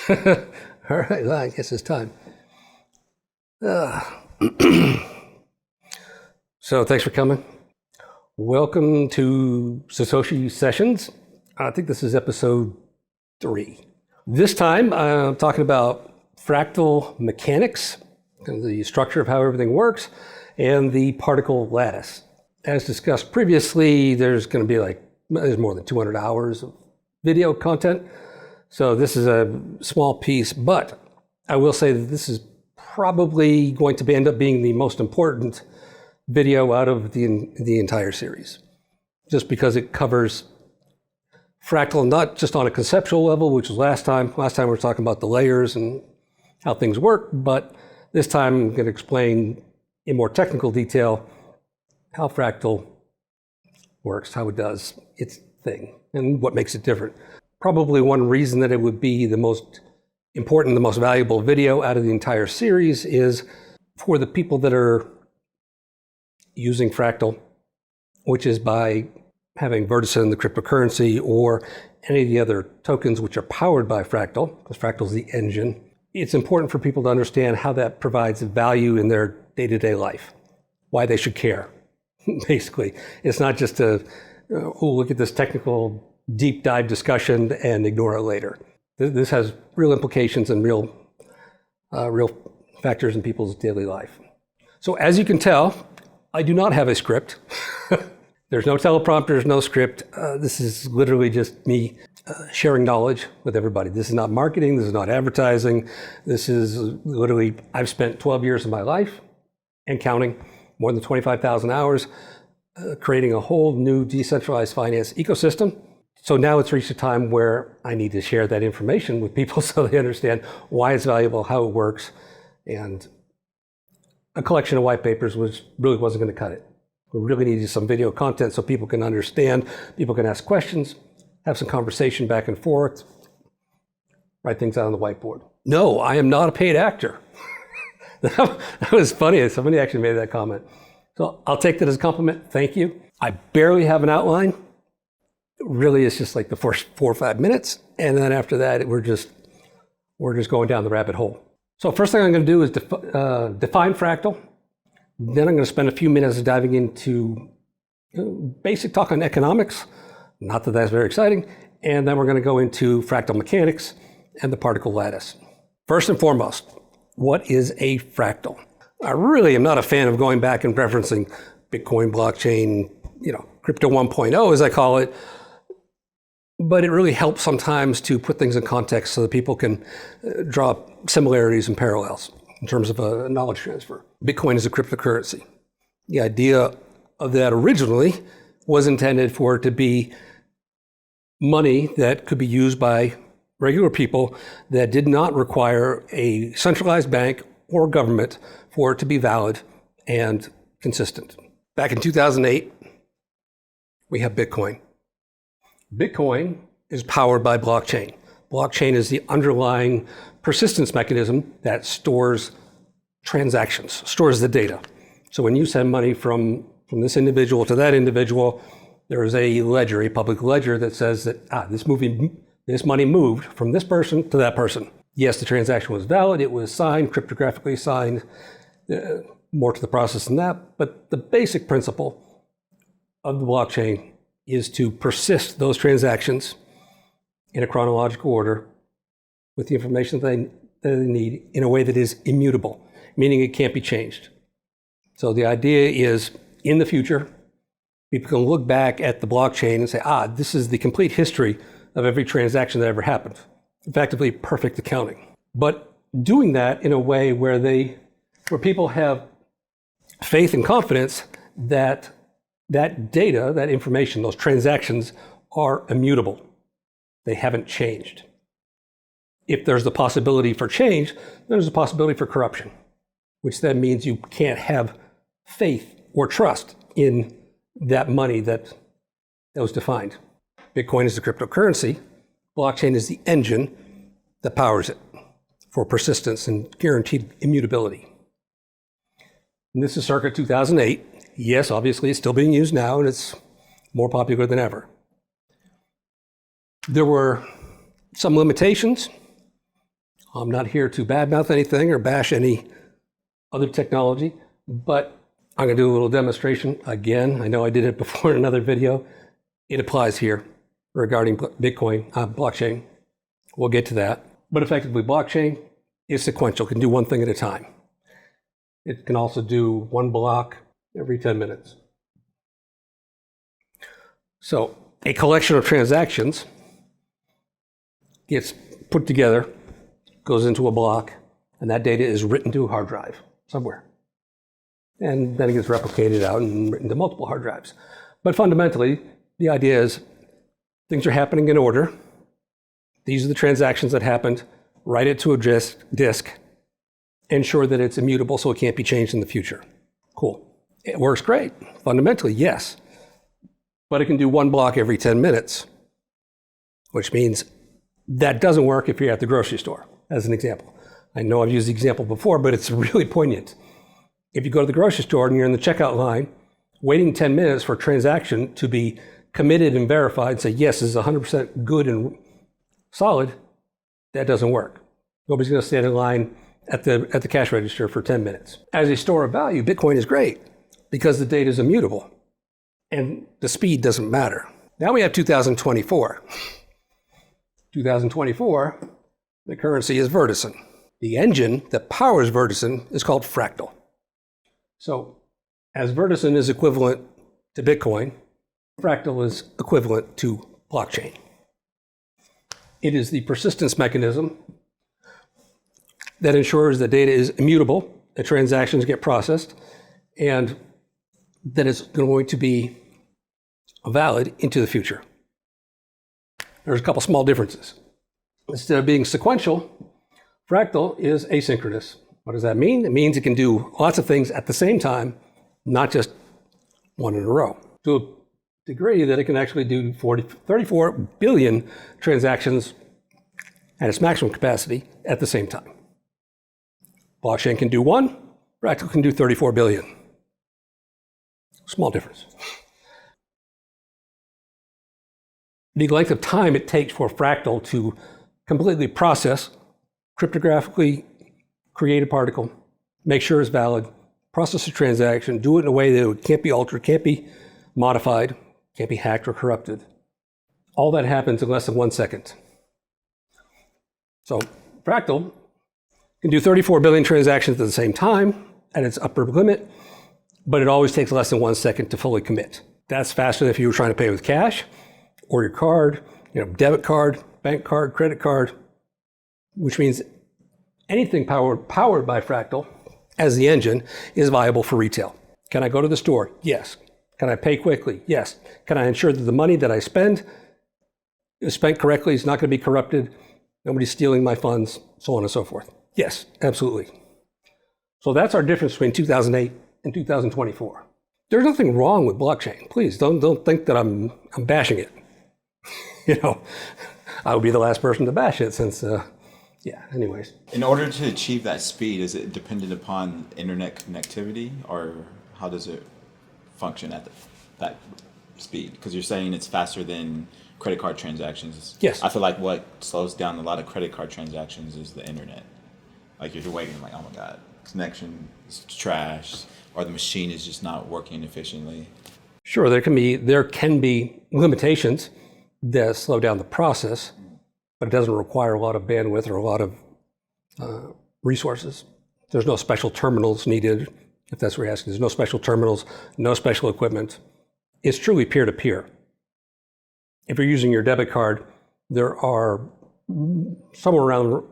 All right, well, I guess it's time. So thanks for coming. Welcome to Satoshi Sessions. I think this is episode 3. This time I'm talking about fractal mechanics, the structure of how everything works, and the particle lattice. As discussed previously, there's going to be there's more than 200 hours of video content. So this is a small piece, but I will say that this is probably going to end up being the most important video out of the entire series, just because it covers fractal not just on a conceptual level, which was last time. Last time we were talking about the layers and how things work, but this time I'm going to explain in more technical detail how fractal works, how it does its thing, and what makes it different. Probably one reason that it would be the most important, the most valuable video out of the entire series is for the people that are using fractal, which is by having Vertisan, the cryptocurrency, or any of the other tokens which are powered by fractal, because fractal is the engine. It's important for people to understand how that provides value in their day-to-day life, why they should care, basically. It's not just look at this technical deep dive discussion and ignore it later. This has real implications and real factors in people's daily life. So as you can tell, I do not have a script. There's no teleprompter, there's no script. This is literally just me sharing knowledge with everybody. This is not marketing, this is not advertising. This is literally, I've spent 12 years of my life and counting, more than 25,000 hours, creating a whole new decentralized finance ecosystem. So now it's reached a time where I need to share that information with people so they understand why it's valuable, how it works, and a collection of white papers really wasn't going to cut it. We really needed some video content so people can understand, people can ask questions, have some conversation back and forth, write things out on the whiteboard. No, I am not a paid actor. That was funny. Somebody actually made that comment. So I'll take that as a compliment. Thank you. I barely have an outline. Really, it's just like the first 4 or 5 minutes, and then after that, we're just going down the rabbit hole. So first thing I'm going to do is define fractal. Then I'm going to spend a few minutes diving into basic talk on economics. Not that that's very exciting. And then we're going to go into fractal mechanics and the particle lattice. First and foremost, what is a fractal? I really am not a fan of going back and referencing Bitcoin, blockchain, crypto 1.0 as I call it. But it really helps sometimes to put things in context so that people can draw similarities and parallels in terms of a knowledge transfer. Bitcoin is a cryptocurrency. The idea of that originally was intended for it to be money that could be used by regular people that did not require a centralized bank or government for it to be valid and consistent. Back in 2008, we have Bitcoin. Bitcoin is powered by blockchain. Blockchain is the underlying persistence mechanism that stores transactions, stores the data. So when you send money from this individual to that individual, there is a ledger, a public ledger that says that this money moved from this person to that person. Yes, the transaction was valid, it was signed, cryptographically signed, more to the process than that, but the basic principle of the blockchain is to persist those transactions in a chronological order with the information that they need in a way that is immutable, meaning it can't be changed. So the idea is, in the future, people can look back at the blockchain and say, this is the complete history of every transaction that ever happened. Effectively, perfect accounting. But doing that in a way where people have faith and confidence that that data, that information, those transactions are immutable. They haven't changed. If there's the possibility for change, then there's a possibility for corruption, which then means you can't have faith or trust in that money that was defined. Bitcoin is the cryptocurrency. Blockchain is the engine that powers it for persistence and guaranteed immutability. And this is circa 2008. Yes, obviously it's still being used now and it's more popular than ever. There were some limitations I'm not here to badmouth anything or bash any other technology, but I'm going to do a little demonstration again. I know I did it before in another video. It applies here regarding Bitcoin, blockchain. We'll get to that. But effectively, blockchain is sequential, can do one thing at a time. It can also do one block every 10 minutes. So a collection of transactions gets put together, goes into a block, and that data is written to a hard drive somewhere. And then it gets replicated out and written to multiple hard drives. But fundamentally, the idea is things are happening in order. These are the transactions that happened. Write it to a disk. Ensure that it's immutable so it can't be changed in the future. Cool. It works great. Fundamentally, yes. But it can do one block every 10 minutes, which means that doesn't work if you're at the grocery store, as an example. I know I've used the example before, but it's really poignant. If you go to the grocery store and you're in the checkout line, waiting 10 minutes for a transaction to be committed and verified and say, yes, this is 100% good and solid, that doesn't work. Nobody's going to stand in line at the cash register for 10 minutes. As a store of value, Bitcoin is great because the data is immutable and the speed doesn't matter. Now we have 2024. 2024, the currency is Vertisan. The engine that powers Vertisan is called Fractal. So as Vertisan is equivalent to Bitcoin, Fractal is equivalent to blockchain. It is the persistence mechanism that ensures that data is immutable, that transactions get processed, and that it's going to be valid into the future. There's a couple small differences. Instead of being sequential, Fractal is asynchronous. What does that mean? It means it can do lots of things at the same time, not just one in a row. To a degree that it can actually do 34 billion transactions at its maximum capacity at the same time. Blockchain can do one, Fractal can do 34 billion. Small difference. The length of time it takes for Fractal to completely process, cryptographically create a particle, make sure it's valid, process a transaction, do it in a way that it can't be altered, can't be modified, can't be hacked or corrupted. All that happens in less than 1 second. So Fractal can do 34 billion transactions at the same time at its upper limit, but it always takes less than 1 second to fully commit. That's faster than if you were trying to pay with cash or your card, debit card, bank card, credit card, which means anything powered by Fractal as the engine is viable for retail. Can I go to the store? Yes. Can I pay quickly? Yes. Can I ensure that the money that I spend is spent correctly, it's not going to be corrupted, nobody's stealing my funds, so on and so forth? Yes, absolutely. So that's our difference between 2008 and 2024. There's nothing wrong with blockchain. Please don't think that I'm bashing it. I would be the last person to bash it since, anyways. In order to achieve that speed, is it dependent upon internet connectivity, or how does it function at that speed? Because you're saying it's faster than credit card transactions. Yes. I feel like what slows down a lot of credit card transactions is the internet. Like you're waiting, like, oh my God, connection is trash, or the machine is just not working efficiently. Sure, there can be limitations that slow down the process, but it doesn't require a lot of bandwidth or a lot of resources. There's no special terminals needed, if that's what you're asking. There's no special terminals, no special equipment. It's truly peer-to-peer. If you're using your debit card, there are somewhere around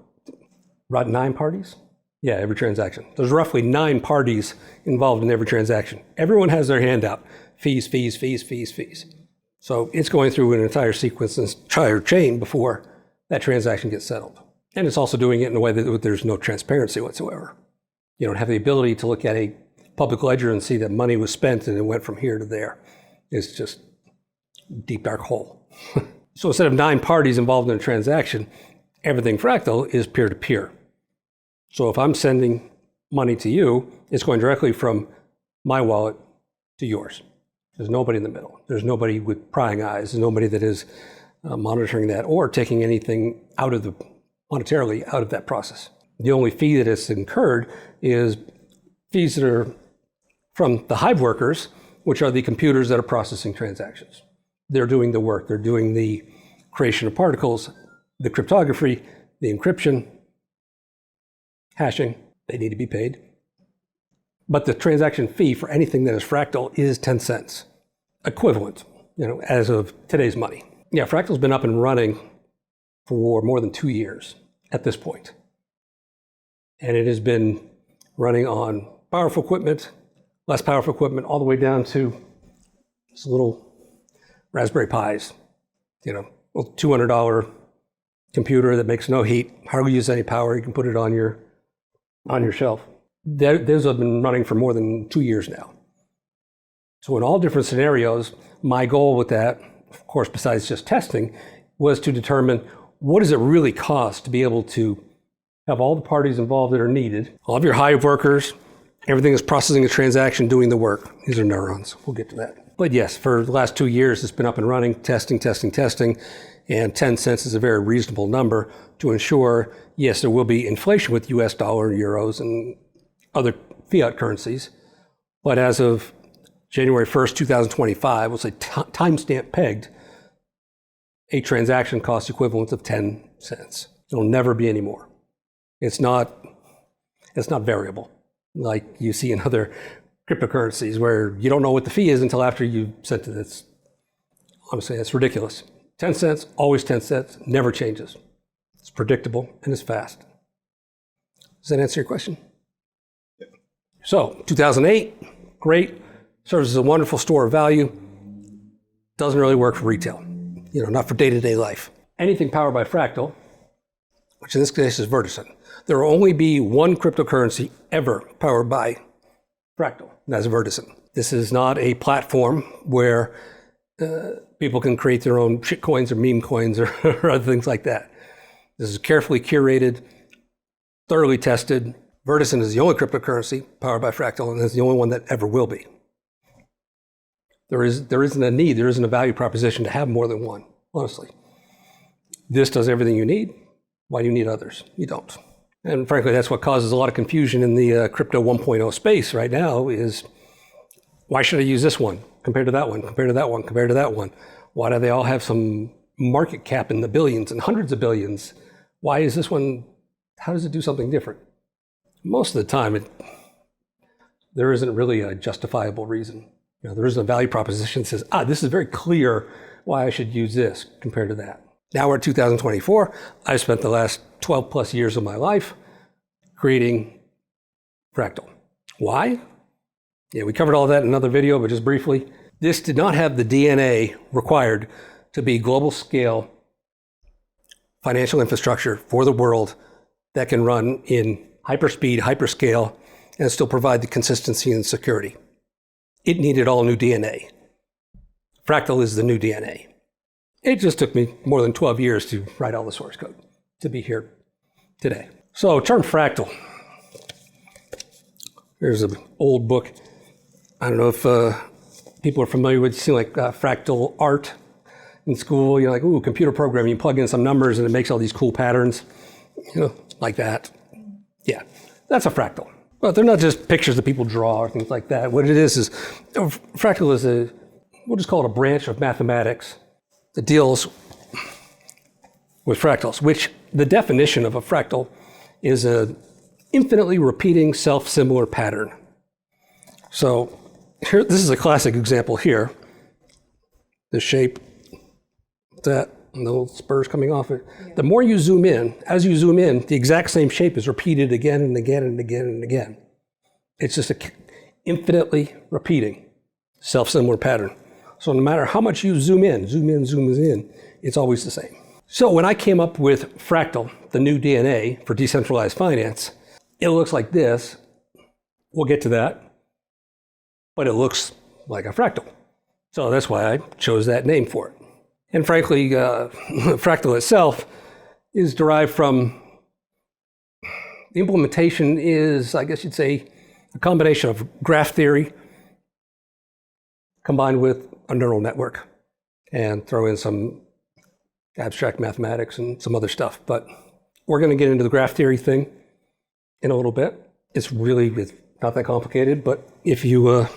9 parties. Yeah, every transaction. There's roughly 9 parties involved in every transaction. Everyone has their hand out. Fees, fees, fees, fees, fees. So it's going through an entire sequence, an entire chain before that transaction gets settled. And it's also doing it in a way that there's no transparency whatsoever. You don't have the ability to look at a public ledger and see that money was spent and it went from here to there. It's just a deep, dark hole. So instead of 9 parties involved in a transaction, everything Fractal is peer-to-peer. So if I'm sending money to you, it's going directly from my wallet to yours. There's nobody in the middle. There's nobody with prying eyes. There's nobody that is monitoring that or taking anything out of the monetarily out of that process. The only fee that is incurred is fees that are from the Hive workers, which are the computers that are processing transactions. They're doing the work. They're doing the creation of particles, the cryptography, the encryption, hashing. They need to be paid. But the transaction fee for anything that is fractal is 10 cents, equivalent, as of today's money. Yeah, Fractal's been up and running for more than 2 years at this point. And it has been running on powerful equipment, less powerful equipment, all the way down to this little Raspberry Pis, little $200 computer that makes no heat, hardly uses any power. You can put it on your shelf. Those have been running for more than 2 years now. So in all different scenarios, my goal with that, of course, besides just testing, was to determine what does it really cost to be able to have all the parties involved that are needed, all of your Hive workers, everything is processing a transaction, doing the work. These are neurons. We'll get to that. But yes, for the last 2 years, it's been up and running, testing, and 10 cents is a very reasonable number to ensure, yes, there will be inflation with US dollar, euros, and other fiat currencies. But as of January 1st, 2025, we'll say timestamp pegged, a transaction cost equivalent of 10 cents. It'll never be any more. It's not variable like you see in other cryptocurrencies where you don't know what the fee is until after you sent it. Honestly, that's ridiculous. 10 cents, always 10 cents, never changes. It's predictable and it's fast. Does that answer your question? Yeah. So 2008, great, serves as a wonderful store of value. Doesn't really work for retail, not for day-to-day life. Anything powered by Fractal, which in this case is Vertisan. There will only be one cryptocurrency ever powered by Fractal, and that's Vertisan. This is not a platform where people can create their own shitcoins or meme coins or other things like that. This is carefully curated, thoroughly tested. Vertisan is the only cryptocurrency powered by Fractal, and it's the only one that ever will be. There isn't a need, there isn't a value proposition to have more than one, honestly. This does everything you need. Why do you need others? You don't. And frankly, that's what causes a lot of confusion in the crypto 1.0 space right now is, why should I use this one compared to that one, compared to that one, compared to that one? Why do they all have some market cap in the billions and hundreds of billions? Why is this one, how does it do something different? Most of the time, there isn't really a justifiable reason. There isn't a value proposition that says, this is very clear why I should use this compared to that. Now we're at 2024. I've spent the last 12 plus years of my life creating Fractal. Why? Yeah, we covered all that in another video, but just briefly. This did not have the DNA required to be global scale financial infrastructure for the world that can run in hyperspeed, hyperscale, and still provide the consistency and security. It needed all new DNA. Fractal is the new DNA. It just took me more than 12 years to write all the source code to be here today. So, term fractal. There's an old book. I don't know if people are familiar with seeing like fractal art in school. You're like, ooh, computer programming. You plug in some numbers and it makes all these cool patterns, like that. Yeah, that's a fractal. But they're not just pictures that people draw or things like that. What it is fractal is we'll just call it a branch of mathematics that deals with fractals, which the definition of a fractal is an infinitely repeating self-similar pattern. So here, this is a classic example here. The shape, that, and the little spurs coming off it. Yeah. The more you zoom in, as you zoom in, the exact same shape is repeated again and again and again and again. It's just an infinitely repeating self-similar pattern. So no matter how much you zoom in, it's always the same. So when I came up with Fractal, the new DNA for decentralized finance, it looks like this. We'll get to that. But it looks like a fractal. So that's why I chose that name for it. And frankly, Fractal itself is derived from, the implementation is, I guess you'd say, a combination of graph theory combined with a neural network, and throw in some abstract mathematics and some other stuff. But We're going to get into the graph theory thing in a little bit. It's not that complicated, but if you,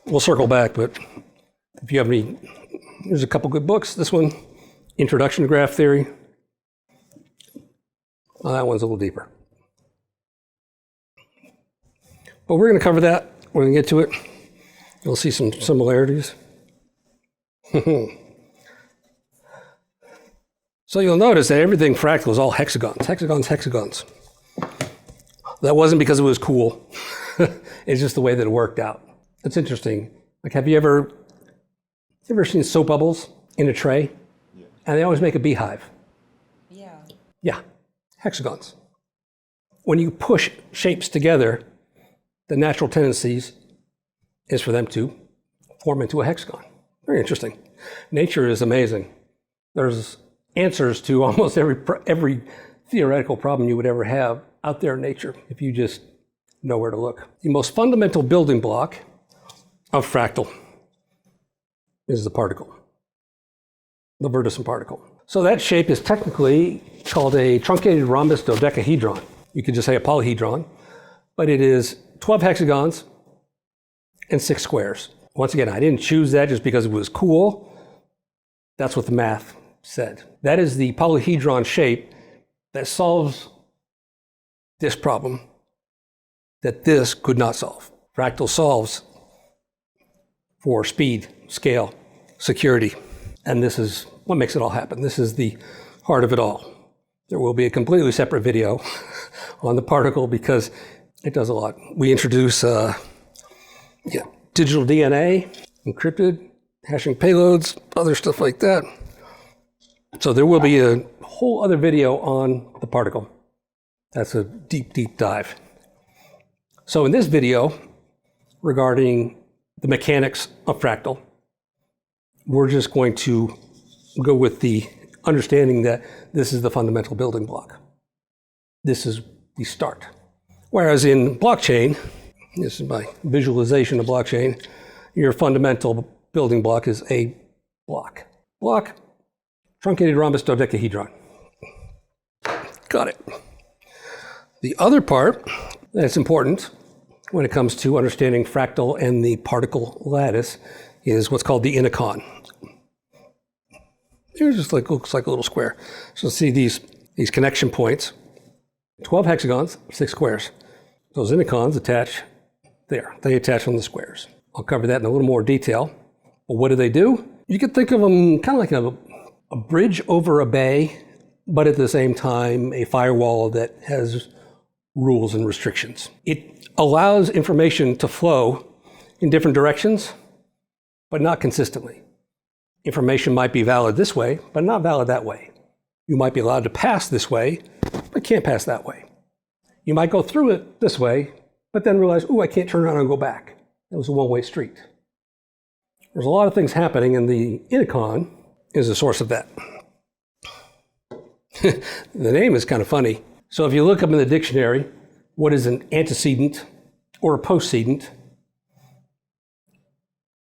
we'll circle back, but if you have any, there's a couple good books. This one, Introduction to Graph Theory. Well, that one's a little deeper. But we're going to cover that. We're going to get to it. You'll see some similarities. So you'll notice that everything fractal is all hexagons, hexagons. That wasn't because it was cool. It's just the way that it worked out. It's interesting. Like, have you ever seen soap bubbles in a tray? Yeah. And they always make a beehive. Yeah. Yeah, hexagons. When you push shapes together, the natural tendencies is for them to form into a hexagon. Very interesting. Nature is amazing. There's answers to almost every theoretical problem you would ever have out there in nature if you just know where to look. The most fundamental building block of fractal is the particle, the Vertisan particle. So that shape is technically called a truncated rhombus dodecahedron. You could just say a polyhedron, but it is 12 hexagons and 6 squares. Once again, I didn't choose that just because it was cool. That's what the math said. That is the polyhedron shape that solves this problem that this could not solve. Fractal solves for speed, scale, security, and this is what makes it all happen. This is the heart of it all. There will be a completely separate video on the particle because it does a lot. We introduce digital DNA, encrypted, hashing payloads, other stuff like that. So there will be a whole other video on the particle. That's a deep, deep dive. So in this video regarding the mechanics of fractal, we're just going to go with the understanding that this is the fundamental building block. This is the start. Whereas in blockchain, this is my visualization of blockchain, your fundamental building block is a block. Block, truncated rhombus dodecahedron. Got it. The other part that's important when it comes to understanding fractal and the particle lattice is what's called the inicon. It just looks like a little square. So see these connection points, 12 hexagons, 6 squares. Those inicons attach there. They attach on the squares. I'll cover that in a little more detail. But what do? You could think of them kind of like a bridge over a bay, but at the same time, a firewall that has rules and restrictions. It allows information to flow in different directions, but not consistently. Information might be valid this way, but not valid that way. You might be allowed to pass this way, but can't pass that way. You might go through it this way, but then realize, I can't turn around and go back. That was a one-way street. There's a lot of things happening, and the inicon is the source of that. The name is kind of funny. So if you look up in the dictionary, what is an antecedent or a postcedent?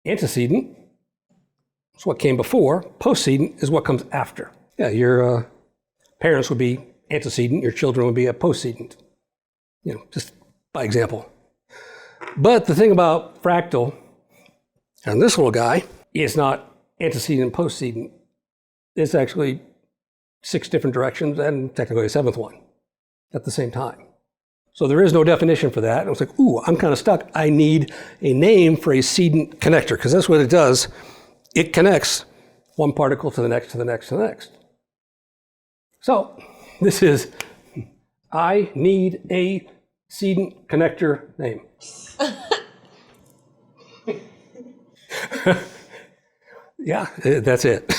Antecedent is what came before. Postcedent is what comes after. Yeah, your parents would be antecedent, your children would be a postcedent. Just by example. But the thing about fractal and this little guy is not antecedent and postcedent. It's actually 6 different directions and technically a 7th one at the same time. So there is no definition for that. I was like, I'm kind of stuck. I need a name for a cedent connector, because that's what it does. It connects one particle to the next, to the next, to the next. So this is, I need a cedent connector name. Yeah, that's it.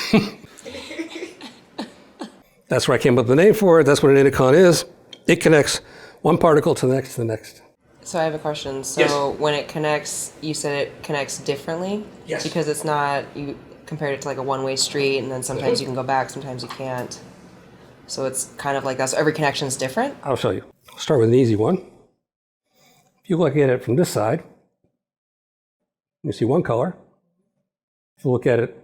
That's where I came up with the name for it. That's what an inicon is. It connects one particle to the next, to the next. So I have a question. So Yes. when it connects, you said it connects differently? Yes. Because it's not, you compared it to like a one-way street, and then sometimes you can go back, sometimes you can't. So it's kind of like that. So every connection is different? I'll show you. I'll start with an easy one. If you look at it from this side, you see one color. If you look at it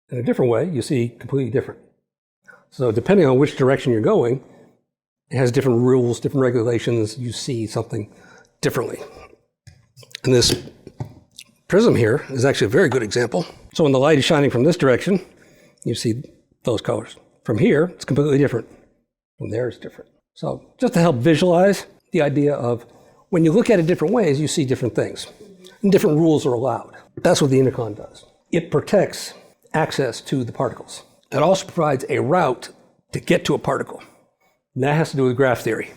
in a different way, you see completely different. So depending on which direction you're going, It has different rules, different regulations. You see something differently. And this prism here is actually a very good example. So when the light is shining from this direction, you see those colors. From here, it's completely different. From there, it's different. So just to help visualize the idea of when you look at it different ways, you see different things. And different rules are allowed. That's what the intercon does. It protects access to the particles. It also provides a route to get to a particle. And that has to do with graph theory,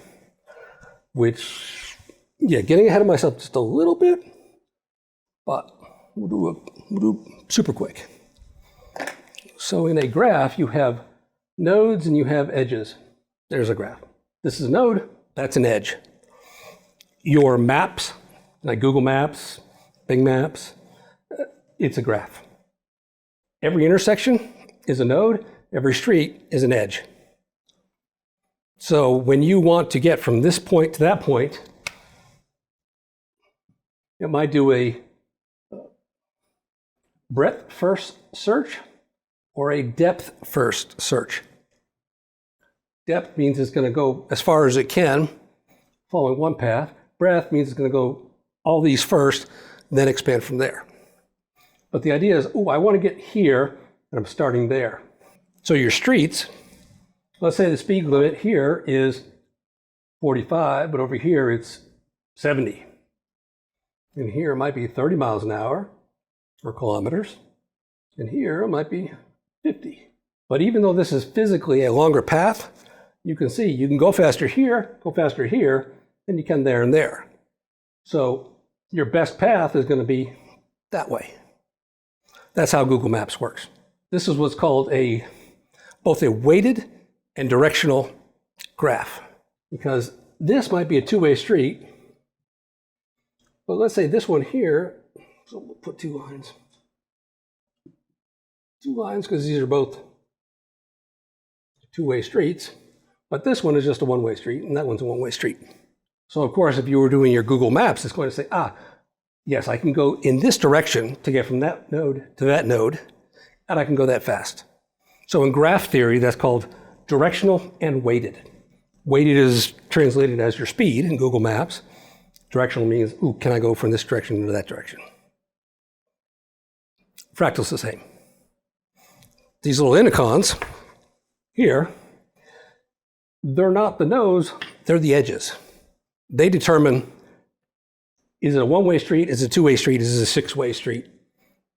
which, yeah, getting ahead of myself just a little bit, but we'll do super quick. So in a graph, you have nodes and you have edges. There's a graph. This is a node, that's an edge. Your maps, like Google Maps, Bing Maps, it's a graph. Every intersection is a node, every street is an edge. So when you want to get from this point to that point, it might do a breadth first search or a depth first search. Depth means it's going to go as far as it can, following one path. Breadth means it's going to go all these first, then expand from there. But the idea is, I want to get here, and I'm starting there. So your streets, let's say the speed limit here is 45, but over here it's 70. And here it might be 30 miles an hour, or kilometers. And here it might be 50. But even though this is physically a longer path, you can see you can go faster here, than you can there and there. So your best path is going to be that way. That's how Google Maps works. This is what's called both a weighted and directional graph, because this might be a two-way street, but let's say this one here, so we'll put two lines because these are both two-way streets, but this one is just a one-way street and that one's a one-way street. So of course, if you were doing your Google Maps, it's going to say, yes, I can go in this direction to get from that node to that node, and I can go that fast. So in graph theory, that's called directional and weighted. Weighted is translated as your speed in Google Maps. Directional means, can I go from this direction to that direction? Fractal's the same. These little intercons here, they're not the nodes, they're the edges. They determine, is it a one-way street, is it a two-way street, is it a six-way street?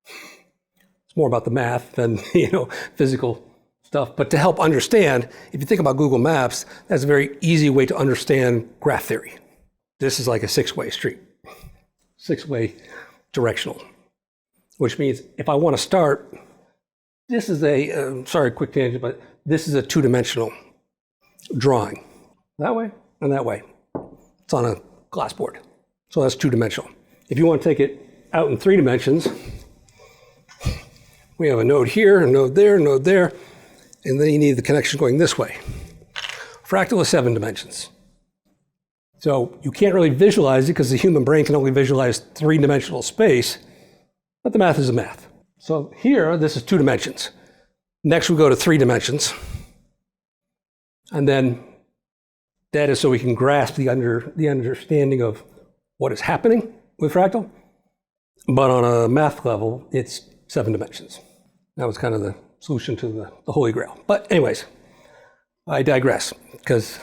It's more about the math than physical stuff. But to help understand, if you think about Google Maps, that's a very easy way to understand graph theory. This is like a six-way street, six-way directional, which means if I want to start, this is sorry, quick tangent, but this is a two-dimensional drawing. That way and that way. It's on a glass board. So that's two-dimensional. If you want to take it out in 3 dimensions, we have a node here, a node there, and then you need the connection going this way. Fractal is 7 dimensions. So you can't really visualize it because the human brain can only visualize 3-dimensional space, but the math is the math. So here, this is 2 dimensions. Next we go to 3 dimensions. And then that is so we can grasp the understanding of what is happening with Fractal. But on a math level, it's 7 dimensions. That was kind of the solution to the Holy Grail. But anyways, I digress because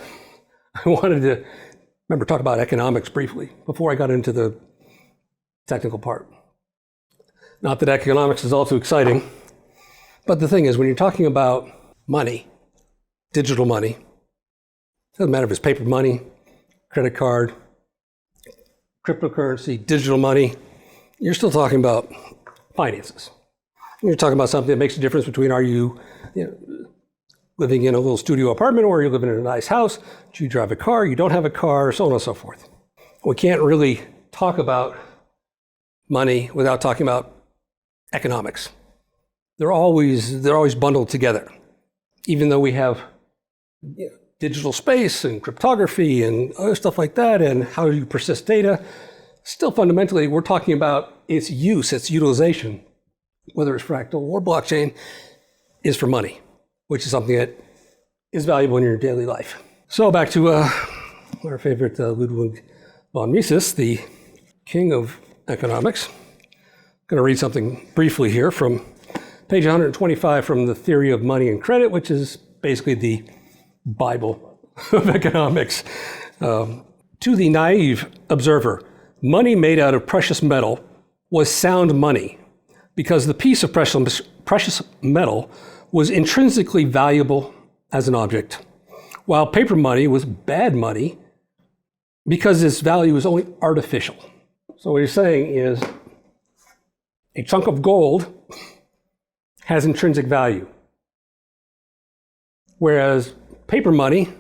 I wanted to talk about economics briefly before I got into the technical part. Not that economics is all too exciting, but the thing is, when you're talking about money, digital money, it doesn't matter if it's paper money, credit card, cryptocurrency, digital money, you're still talking about finances. You're talking about something that makes a difference between are you living in a little studio apartment or you're living in a nice house, do you drive a car, you don't have a car, so on and so forth. We can't really talk about money without talking about economics. They're always bundled together. Even though we have digital space and cryptography and other stuff like that, and how you persist data, still fundamentally we're talking about its use, its utilization, whether it's fractal or blockchain, is for money, which is something that is valuable in your daily life. So back to our favorite Ludwig von Mises, the king of economics. I'm going to read something briefly here from page 125 from the Theory of Money and Credit, which is basically the Bible of economics. To the naive observer, money made out of precious metal was sound money because the piece of precious metal was intrinsically valuable as an object, while paper money was bad money because its value is only artificial. So what he's saying is a chunk of gold has intrinsic value, whereas paper money,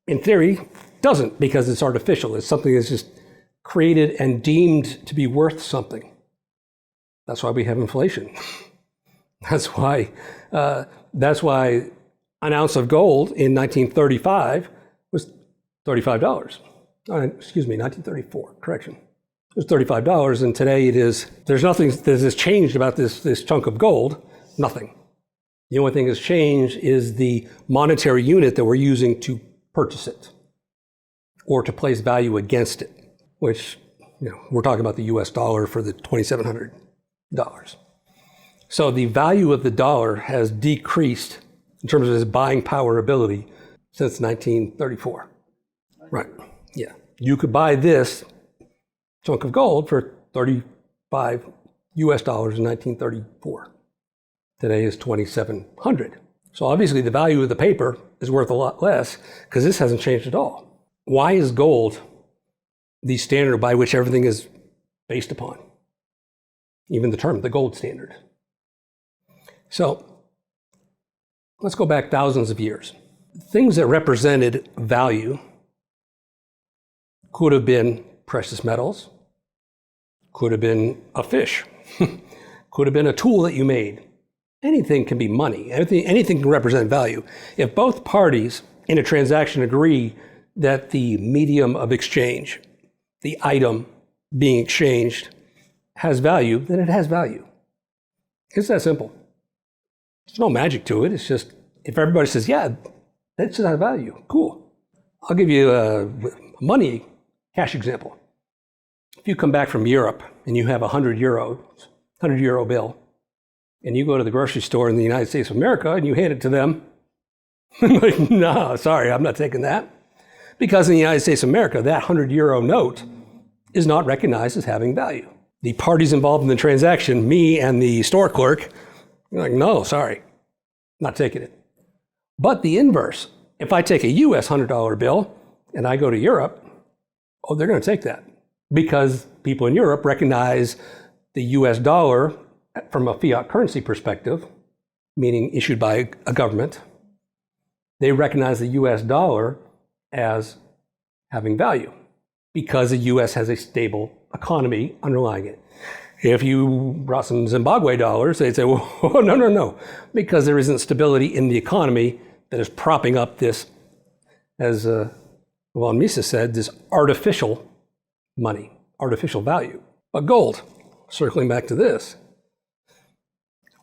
in theory, doesn't, because it's artificial. It's something that's just created and deemed to be worth something. That's why we have inflation. That's why an ounce of gold in 1935 was $35. Excuse me, 1934, correction. It was $35, and today it is, there's nothing that has changed about this chunk of gold, nothing. The only thing that's changed is the monetary unit that we're using to purchase it or to place value against it, which, we're talking about the US dollar for the $2,700. So the value of the dollar has decreased in terms of its buying power ability since 1934. Right, yeah. You could buy this chunk of gold for $35 US dollars in 1934. Today is $2,700. So obviously the value of the paper is worth a lot less because this hasn't changed at all. Why is gold the standard by which everything is based upon? Even the term, the gold standard. So let's go back thousands of years. Things that represented value could have been precious metals, could have been a fish, could have been a tool that you made. Anything can be money. Anything can represent value. If both parties in a transaction agree that the medium of exchange, the item being exchanged, has value, then it has value. It's that simple. There's no magic to it. It's just, if everybody says, yeah, that should have value, cool. I'll give you a money cash example. If you come back from Europe and you have a 100 euro bill, and you go to the grocery store in the United States of America and you hand it to them, like, no, sorry, I'm not taking that. Because in the United States of America, that 100 euro note is not recognized as having value. The parties involved in the transaction, me and the store clerk, you're like, no, sorry, not taking it. But the inverse, if I take a US $100 bill and I go to Europe, oh, they're going to take that because people in Europe recognize the US dollar from a fiat currency perspective, meaning issued by a government. They recognize the US dollar as having value because the US has a stable economy underlying it. If you brought some Zimbabwe dollars, they'd say, well, no, because there isn't stability in the economy that is propping up this, as von Mises said, this artificial money, artificial value. But gold, circling back to this,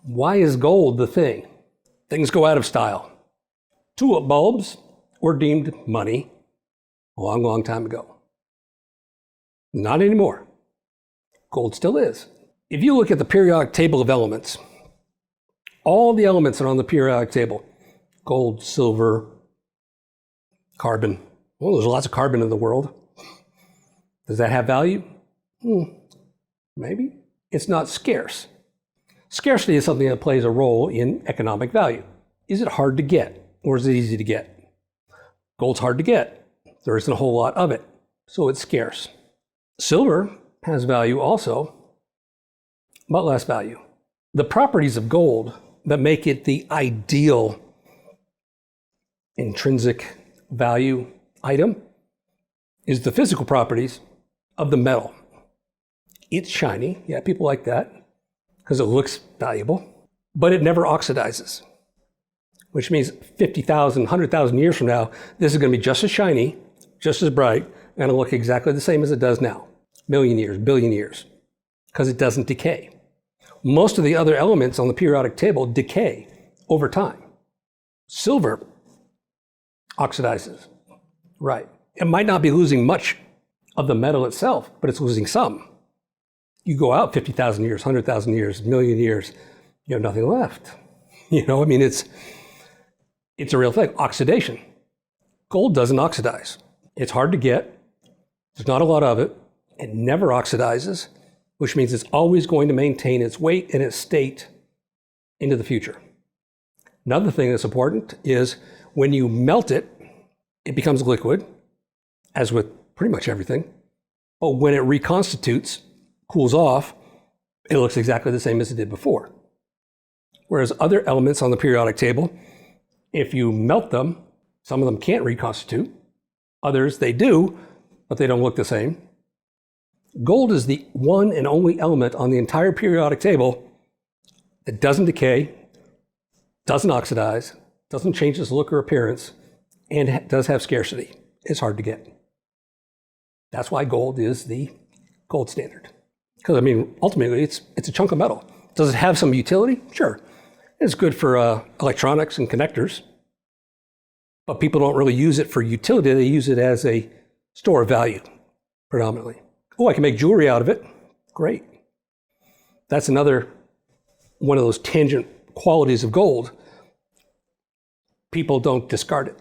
why is gold the thing? Things go out of style. Tulip bulbs were deemed money a long, long time ago. Not anymore. Gold still is. If you look at the periodic table of elements, all the elements that are on the periodic table, gold, silver, carbon. Well, there's lots of carbon in the world. Does that have value? Maybe. It's not scarce. Scarcity is something that plays a role in economic value. Is it hard to get, or is it easy to get? Gold's hard to get. There isn't a whole lot of it, so it's scarce. Silver has value also, but less value. The properties of gold that make it the ideal intrinsic value item is the physical properties of the metal. It's shiny, yeah, people like that, because it looks valuable, but it never oxidizes, which means 50,000, 100,000 years from now, this is going to be just as shiny, just as bright, and it'll look exactly the same as it does now. Million years, billion years, because it doesn't decay. Most of the other elements on the periodic table decay over time. Silver Oxidizes. Right. It might not be losing much of the metal itself, but it's losing some. You go out 50,000 years, 100,000 years, a million years, you have nothing left. I mean, it's a real thing. Oxidation. Gold doesn't oxidize. It's hard to get. There's not a lot of it. It never oxidizes, which means it's always going to maintain its weight and its state into the future. Another thing that's important is when you melt it, it becomes liquid, as with pretty much everything. But when it reconstitutes, cools off, it looks exactly the same as it did before. Whereas other elements on the periodic table, if you melt them, some of them can't reconstitute. Others, they do, but they don't look the same. Gold is the one and only element on the entire periodic table that doesn't decay, doesn't oxidize, doesn't change its look or appearance, and does have scarcity. It's hard to get. That's why gold is the gold standard. Because, I mean, ultimately, it's a chunk of metal. Does it have some utility? Sure. It's good for electronics and connectors. But people don't really use it for utility. They use it as a store of value, predominantly. Oh, I can make jewelry out of it. Great. That's another one of those tangent qualities of gold. People don't discard it.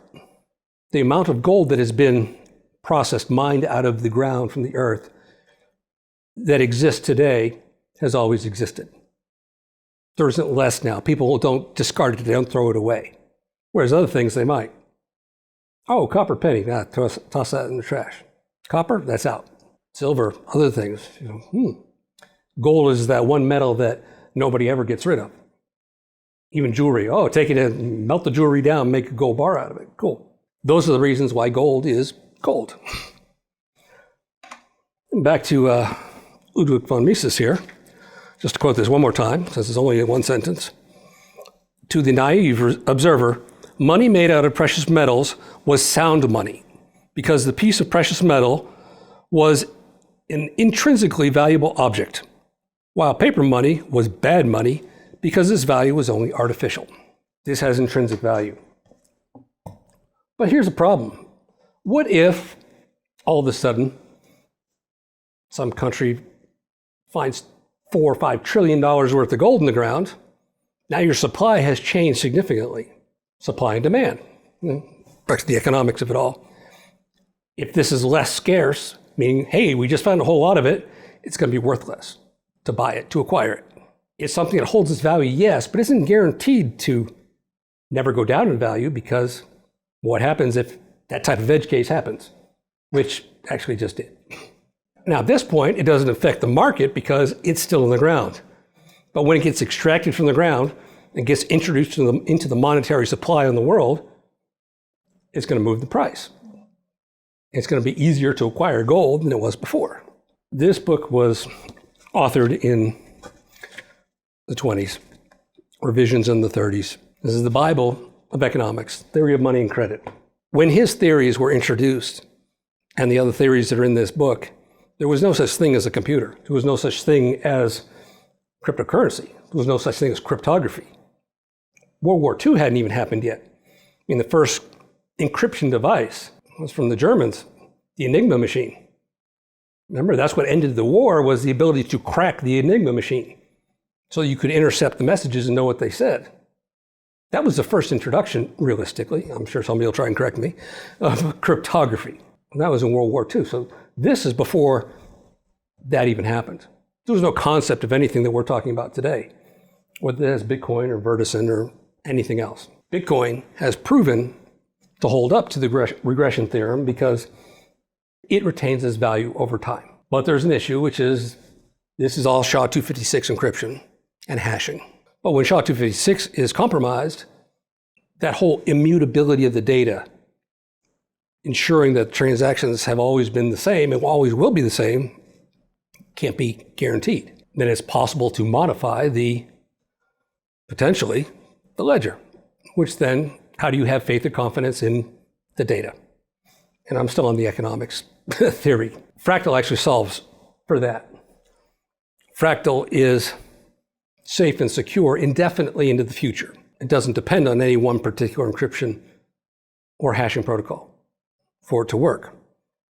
The amount of gold that has been processed, mined out of the ground from the earth that exists today has always existed. There isn't less now. People don't discard it. They don't throw it away. Whereas other things, they might. Oh, copper penny. Toss that in the trash. Copper, that's out. Silver, other things. Gold is that one metal that nobody ever gets rid of. Even jewelry. Oh, take it and melt the jewelry down, make a gold bar out of it. Cool. Those are the reasons why gold is gold. Back to Ludwig von Mises here. Just to quote this one more time, since it's only in one sentence. To the naive observer, money made out of precious metals was sound money because the piece of precious metal was an intrinsically valuable object, while paper money was bad money because its value was only artificial. This has intrinsic value. But here's the problem. What if all of a sudden some country finds $4 or $5 trillion worth of gold in the ground? Now your supply has changed significantly. Supply and demand. Back to the economics of it all. If this is less scarce, meaning, hey, we just found a whole lot of it, it's going to be worth less to buy it, to acquire it. It's something that holds its value, yes, but isn't guaranteed to never go down in value, because what happens if that type of edge case happens, which actually just did. Now, at this point, it doesn't affect the market because it's still in the ground. But when it gets extracted from the ground and gets introduced into the monetary supply in the world, it's going to move the price. It's going to be easier to acquire gold than it was before. This book was authored in the 20s, revisions in the 30s. This is the Bible of economics, theory of money and credit. When his theories were introduced, and the other theories that are in this book, there was no such thing as a computer. There was no such thing as cryptocurrency. There was no such thing as cryptography. World War II hadn't even happened yet. I mean, the first encryption device was from the Germans, the Enigma machine. Remember, that's what ended the war, was the ability to crack the Enigma machine so you could intercept the messages and know what they said. That was the first introduction, realistically, I'm sure somebody will try and correct me, of cryptography. And that was in World War II. So this is before that even happened. There was no concept of anything that we're talking about today, whether it has Bitcoin or Vertisan or anything else. Bitcoin has proven to hold up to the regression theorem because it retains its value over time. But there's an issue, which is this is all SHA-256 encryption and hashing. But when SHA-256 is compromised, that whole immutability of the data, ensuring that transactions have always been the same and always will be the same, can't be guaranteed. Then it's possible to modify potentially the ledger, which then, how do you have faith or confidence in the data? And I'm still on the economics theory. Fractal actually solves for that. Fractal is safe and secure indefinitely into the future. It doesn't depend on any one particular encryption or hashing protocol for it to work.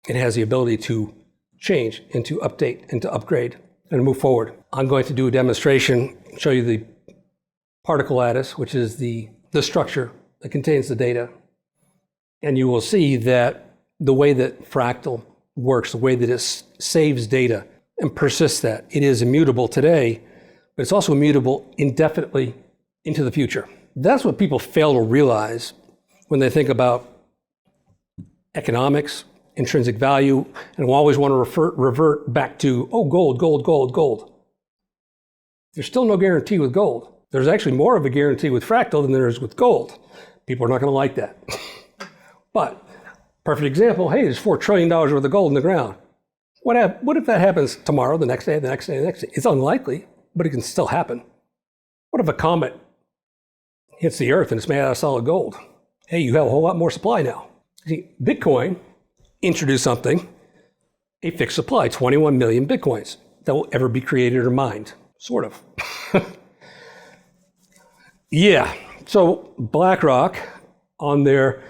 It has the ability to change and to update and to upgrade and move forward. I'm going to do a demonstration, show you the particle lattice, which is the structure that contains the data. And you will see that the way that Fractal works, the way that it saves data and persists that, it is immutable today, but it's also immutable indefinitely into the future. That's what people fail to realize when they think about economics, intrinsic value, and will always want to revert back to, oh, gold, gold, gold, gold. There's still no guarantee with gold. There's actually more of a guarantee with Fractal than there is with gold. People are not going to like that. But, perfect example, hey, there's $4 trillion worth of gold in the ground. What if that happens tomorrow, the next day, the next day, the next day? It's unlikely, but it can still happen. What if a comet hits the Earth and it's made out of solid gold? Hey, you have a whole lot more supply now. See, Bitcoin introduced something, a fixed supply, 21 million Bitcoins that will ever be created or mined, sort of. Yeah, so BlackRock on their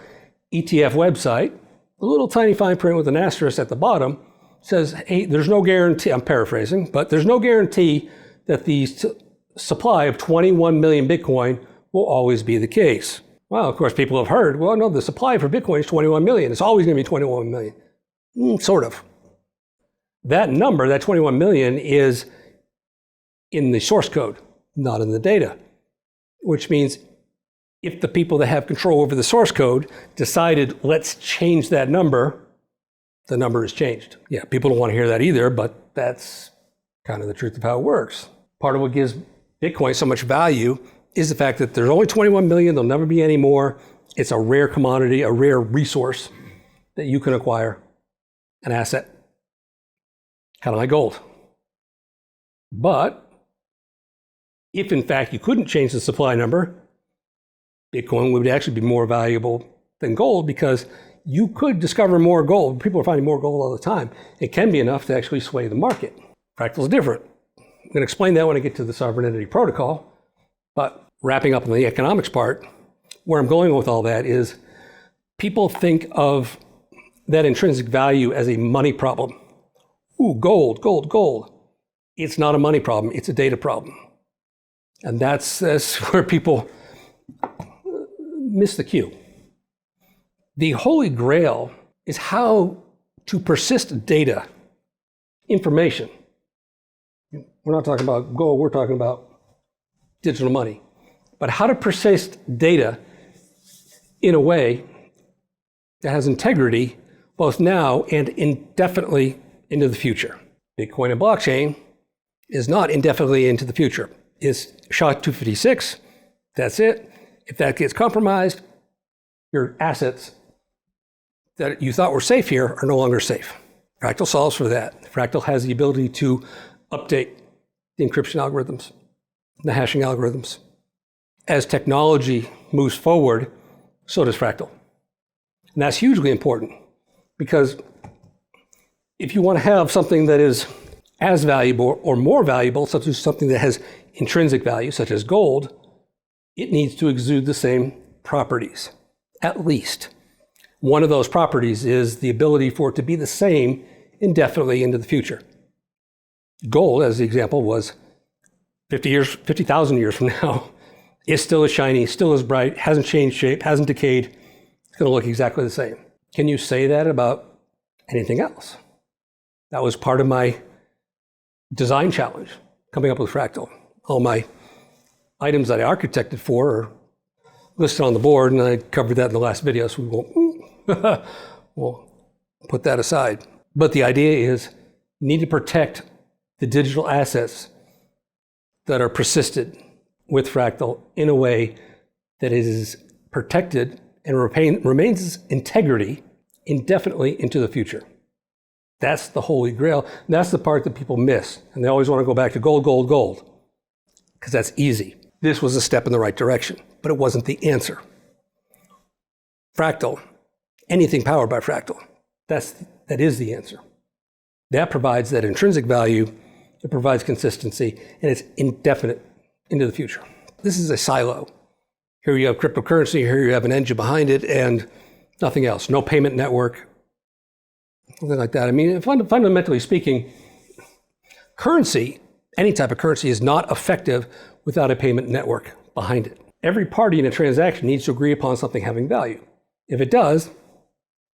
ETF website, a little tiny fine print with an asterisk at the bottom, says, hey, there's no guarantee, I'm paraphrasing, but there's no guarantee that the supply of 21 million Bitcoin will always be the case. Well, of course, people have heard, well, no, the supply for Bitcoin is 21 million. It's always going to be 21 million. Sort of. That number, that 21 million, is in the source code, not in the data, which means if the people that have control over the source code decided, let's change that number, the number is changed. Yeah, people don't want to hear that either, but that's kind of the truth of how it works. Part of what gives Bitcoin so much value is the fact that there's only 21 million, there'll never be any more. It's a rare commodity, a rare resource that you can acquire, an asset, kind of like gold. But if in fact you couldn't change the supply number, Bitcoin would actually be more valuable than gold because you could discover more gold. People are finding more gold all the time. It can be enough to actually sway the market. Fractal is different. I'm going to explain that when I get to the sovereign entity protocol. But wrapping up on the economics part, where I'm going with all that is people think of that intrinsic value as a money problem. Ooh, gold, gold, gold. It's not a money problem. It's a data problem. And that's where people miss the cue. The holy grail is how to persist data, information. We're not talking about gold, we're talking about digital money. But how to persist data in a way that has integrity both now and indefinitely into the future. Bitcoin and blockchain is not indefinitely into the future. It's SHA-256, that's it. If that gets compromised, your assets that you thought were safe here are no longer safe. Fractal solves for that. Fractal has the ability to update the encryption algorithms, the hashing algorithms. As technology moves forward, so does Fractal. And that's hugely important because if you want to have something that is as valuable or more valuable, such as something that has intrinsic value, such as gold, it needs to exude the same properties, at least. One of those properties is the ability for it to be the same indefinitely into the future. Gold, as the example, was 50,000 years from now, is still as shiny, still as bright, hasn't changed shape, hasn't decayed. It's going to look exactly the same. Can you say that about anything else? That was part of my design challenge, coming up with Fractal. All my items that I architected for are listed on the board, and I covered that in the last video, so we won't we'll put that aside. But the idea is you need to protect the digital assets that are persisted with Fractal in a way that is protected and remains integrity indefinitely into the future. That's the holy grail. And that's the part that people miss. And they always want to go back to gold, gold, gold, because that's easy. This was a step in the right direction, but it wasn't the answer. Fractal, anything powered by Fractal, that is the answer. That provides that intrinsic value, it provides consistency, and it's indefinite into the future. This is a silo. Here you have cryptocurrency, here you have an engine behind it, and Nothing else. No payment network. Something like that. I mean, fundamentally speaking, currency, any type of currency, is not effective without a payment network behind it. Every party in a transaction needs to agree upon something having value. If it does,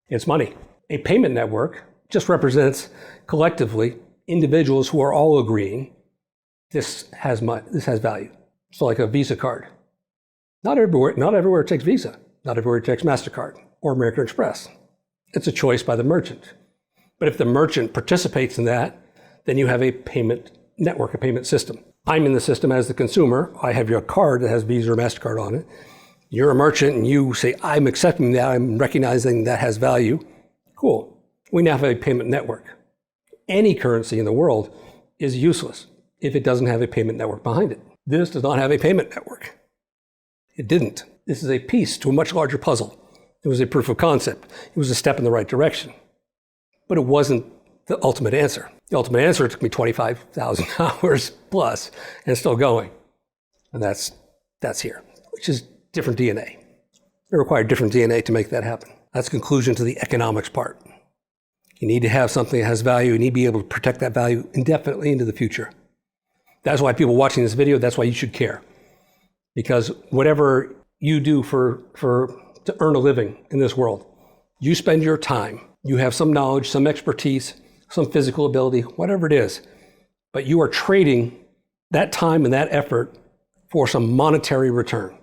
it's money. A payment network just represents collectively individuals who are all agreeing this has value. So like a Visa card. Not everywhere it takes Visa. Not everywhere it takes MasterCard or American Express. It's a choice by the merchant. But if the merchant participates in that, then you have a payment network, a payment system. I'm in the system as the consumer. I have your card that has Visa or MasterCard on it. You're a merchant and you say, I'm accepting that, I'm recognizing that has value. Cool. We now have a payment network. Any currency in the world is useless if it doesn't have a payment network behind it. This does not have a payment network. It didn't. This is a piece to a much larger puzzle. It was a proof of concept. It was a step in the right direction. But it wasn't the ultimate answer. The ultimate answer took me 25,000 hours plus and still going. And that's here, which is different DNA. It required different DNA to make that happen. That's the conclusion to the economics part. You need to have something that has value. You need to be able to protect that value indefinitely into the future. That's why people watching this video, that's why you should care. Because whatever you do to earn a living in this world, you spend your time, you have some knowledge, some expertise, some physical ability, whatever it is, but you are trading that time and that effort for some monetary return,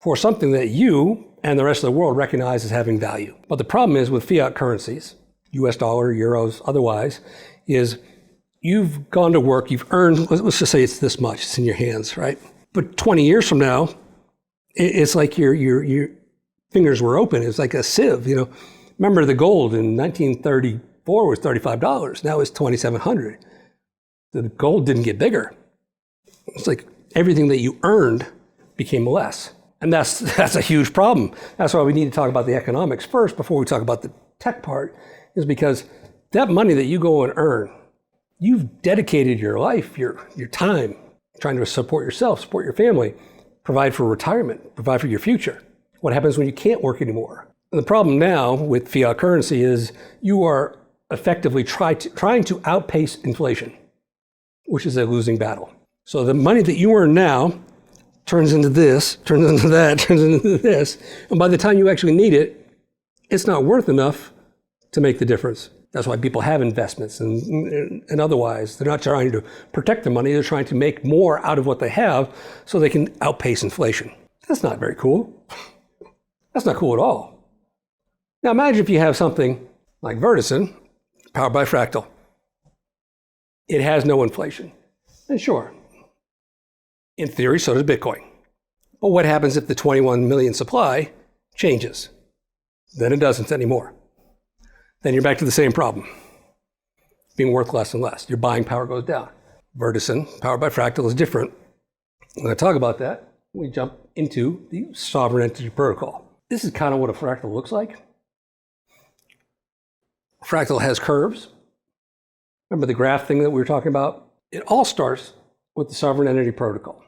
for something that you and the rest of the world recognize as having value. But the problem is with fiat currencies, US dollar, euros, otherwise, is you've gone to work, you've earned, let's just say it's this much, it's in your hands, right? But 20 years from now, it's like your fingers were open. It's like a sieve, you know. Remember the gold in 1934 was $35. Now it's $2,700. The gold didn't get bigger. It's like everything that you earned became less. And that's a huge problem. That's why we need to talk about the economics first before we talk about the tech part, is because that money that you go and earn, you've dedicated your life, your time, trying to support yourself, support your family, provide for retirement, provide for your future. What happens when you can't work anymore? And the problem now with fiat currency is you are effectively trying to outpace inflation, which is a losing battle. So the money that you earn now turns into this, turns into that, turns into this. And by the time you actually need it, it's not worth enough to make the difference. That's why people have investments and otherwise. They're not trying to protect the money. They're trying to make more out of what they have so they can outpace inflation. That's not very cool. That's not cool at all. Now imagine if you have something like Vertisan, powered by Fractal. It has no inflation. And sure, in theory, so does Bitcoin. But what happens if the 21 million supply changes? Then it doesn't anymore. Then you're back to the same problem, being worth less and less. Your buying power goes down. Vertisan, powered by Fractal, is different. When I talk about that, we jump into the sovereign entity protocol. This is kind of what a fractal looks like. Fractal has curves. Remember the graph thing that we were talking about? It all starts with the sovereign entity protocol.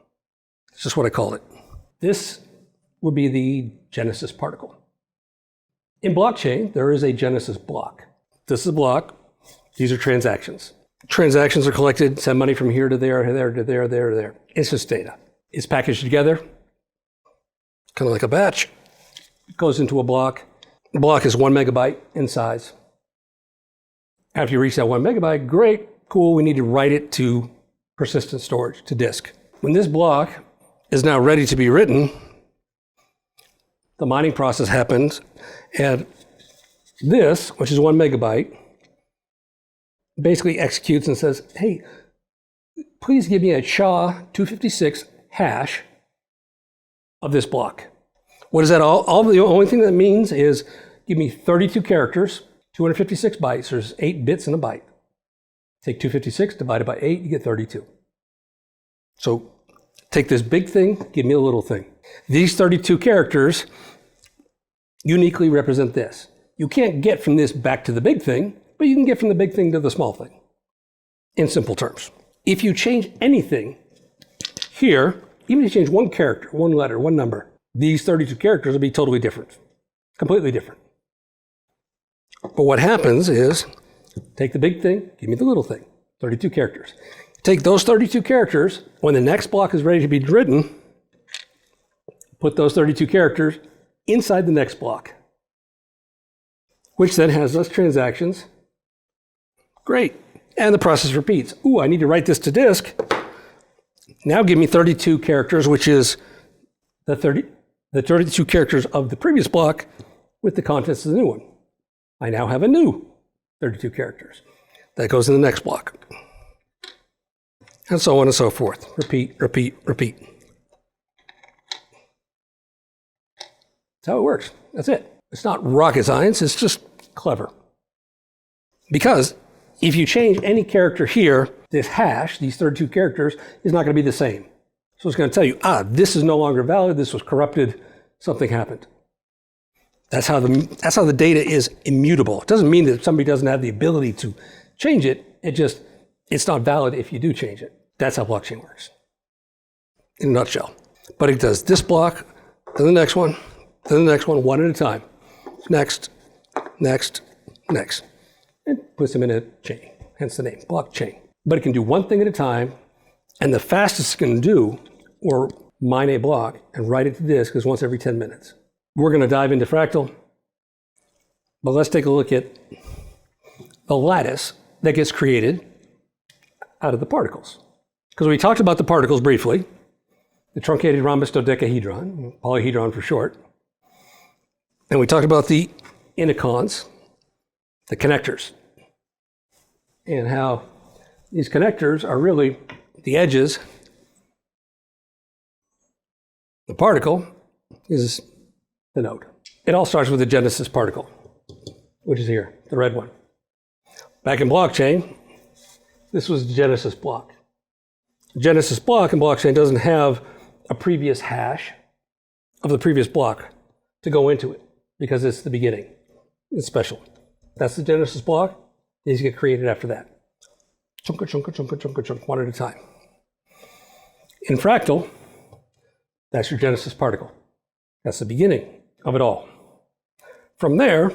It's just what I call it. This would be the genesis particle. In blockchain, there is a genesis block. This is a block. These are transactions. Transactions are collected, send money from here to there, there to there, there to there. It's just data. It's packaged together, kind of like a batch. It goes into a block. The block is 1 megabyte in size. After you reach that 1 megabyte, great, cool, we need to write it to persistent storage, to disk. When this block is now ready to be written, the mining process happens, and this, which is 1 megabyte, basically executes and says, hey, please give me a SHA-256 hash of this block. What is that all? The only thing that means is give me 32 characters, 256 bytes. There's 8 bits in a byte. Take 256 divided by 8, you get 32. So take this big thing, give me a little thing. These 32 characters uniquely represent this. You can't get from this back to the big thing, but you can get from the big thing to the small thing, in simple terms. If you change anything here, even if you change one character, one letter, one number, these 32 characters will be totally different. Completely different. But what happens is, take the big thing, give me the little thing, 32 characters. Take those 32 characters, when the next block is ready to be written, put those 32 characters inside the next block, which then has those transactions. Great. And the process repeats. Ooh, I need to write this to disk. Now give me 32 characters, which is the 32 characters of the previous block with the contents of the new one. I now have a new 32 characters. That goes in the next block. And so on and so forth. Repeat, repeat, repeat. That's how it works. That's it. It's not rocket science, it's just clever. Because if you change any character here, this hash, these 32 characters, is not going to be the same. So it's going to tell you, this is no longer valid, this was corrupted, something happened. That's how the data is immutable. It doesn't mean that somebody doesn't have the ability to change it, it's not valid if you do change it. That's how blockchain works, in a nutshell. But it does this block, then the next one, then the next one, one at a time. Next, next, next. And puts them in a chain, hence the name, blockchain. But it can do one thing at a time, and the fastest it can do, or mine a block and write it to disk, is once every 10 minutes. We're going to dive into Fractal, but let's take a look at the lattice that gets created out of the particles. Because we talked about the particles briefly, the truncated rhombus dodecahedron, polyhedron for short, and we talked about the inicons, the connectors, and how these connectors are really the edges. The particle is the node. It all starts with the genesis particle, which is here, the red one. Back in blockchain, this was the genesis block. The genesis block in blockchain doesn't have a previous hash of the previous block to go into it because it's the beginning. It's special. That's the genesis block. These get created after that. Chunka, chunka, chunka, chunka, chunka, one at a time. In Fractal, that's your genesis particle. That's the beginning of it all. From there,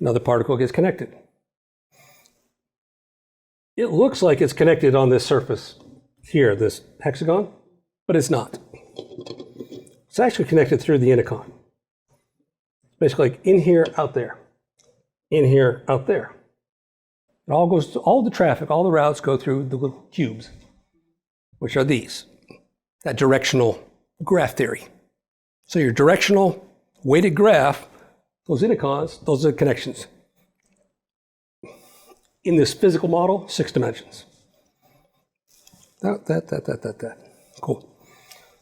another particle gets connected. It looks like it's connected on this surface here, this hexagon, but it's not. It's actually connected through the inicon. Basically like in here, out there. In here, out there. It all goes to, all the traffic, all the routes go through the little cubes, which are these. That directional graph theory. So your directional weighted graph, those inicons, those are the connections. In this physical model, 6 dimensions. That. Cool.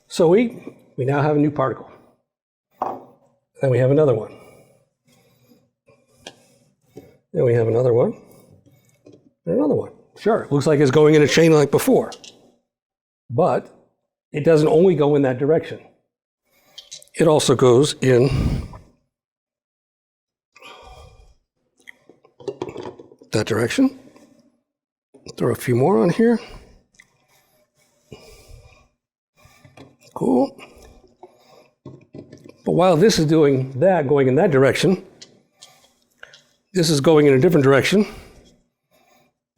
So we now have a new particle. Then we have another one. Then we have another one. And another one. Sure, it looks like it's going in a chain like before. But it doesn't only go in that direction. It also goes in that direction. Throw a few more on here. Cool. But while this is doing that, going in that direction, this is going in a different direction.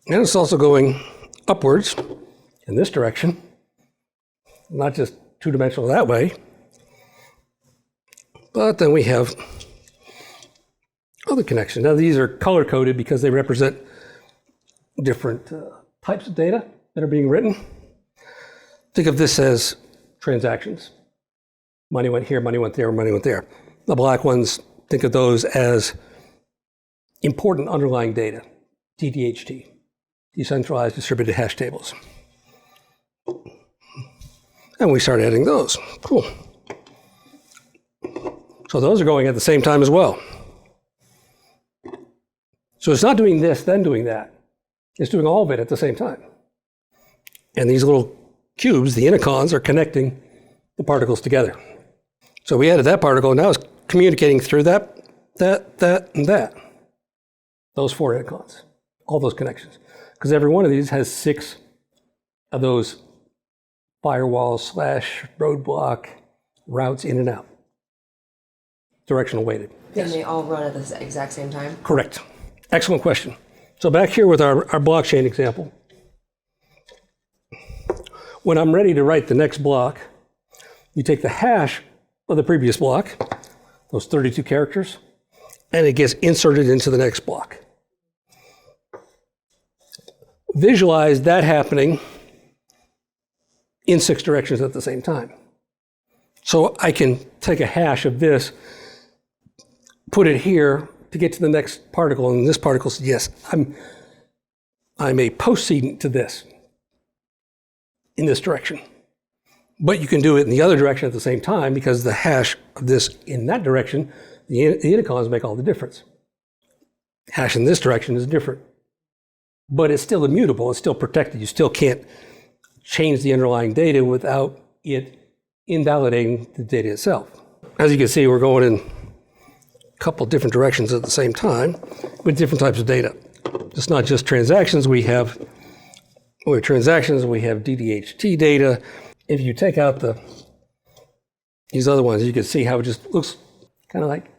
And it's also going upwards in this direction. Not just two-dimensional that way. But then we have other connections. Now these are color-coded because they represent different types of data that are being written. Think of this as transactions. Money went here, money went there, money went there. The black ones, think of those as important underlying data, DDHT, decentralized distributed hash tables. And we start adding those. Cool. So those are going at the same time as well. So it's not doing this, then doing that. It's doing all of it at the same time. And these little cubes, the inicons, are connecting the particles together. So we added that particle, and now it's communicating through that, and that. Those 4 inicons, all those connections. Because every one of these has 6 of those firewall / roadblock routes in and out. directional weighted. And they all run at the exact same time? Correct. Excellent question. So back here with our blockchain example, when I'm ready to write the next block, you take the hash of the previous block, those 32 characters, and it gets inserted into the next block. Visualize that happening in 6 directions at the same time. So I can take a hash of this, put it here to get to the next particle, and this particle says, yes, I'm a postcedent to this in this direction. But you can do it in the other direction at the same time because the hash of this in that direction, the indicons make all the difference. Hash in this direction is different. But it's still immutable, it's still protected. You still can't change the underlying data without it invalidating the data itself. As you can see, we're going in a couple different directions at the same time with different types of data. It's not just transactions. We have transactions, we have DbJB data. If you take out these other ones, you can see how it just looks kind of like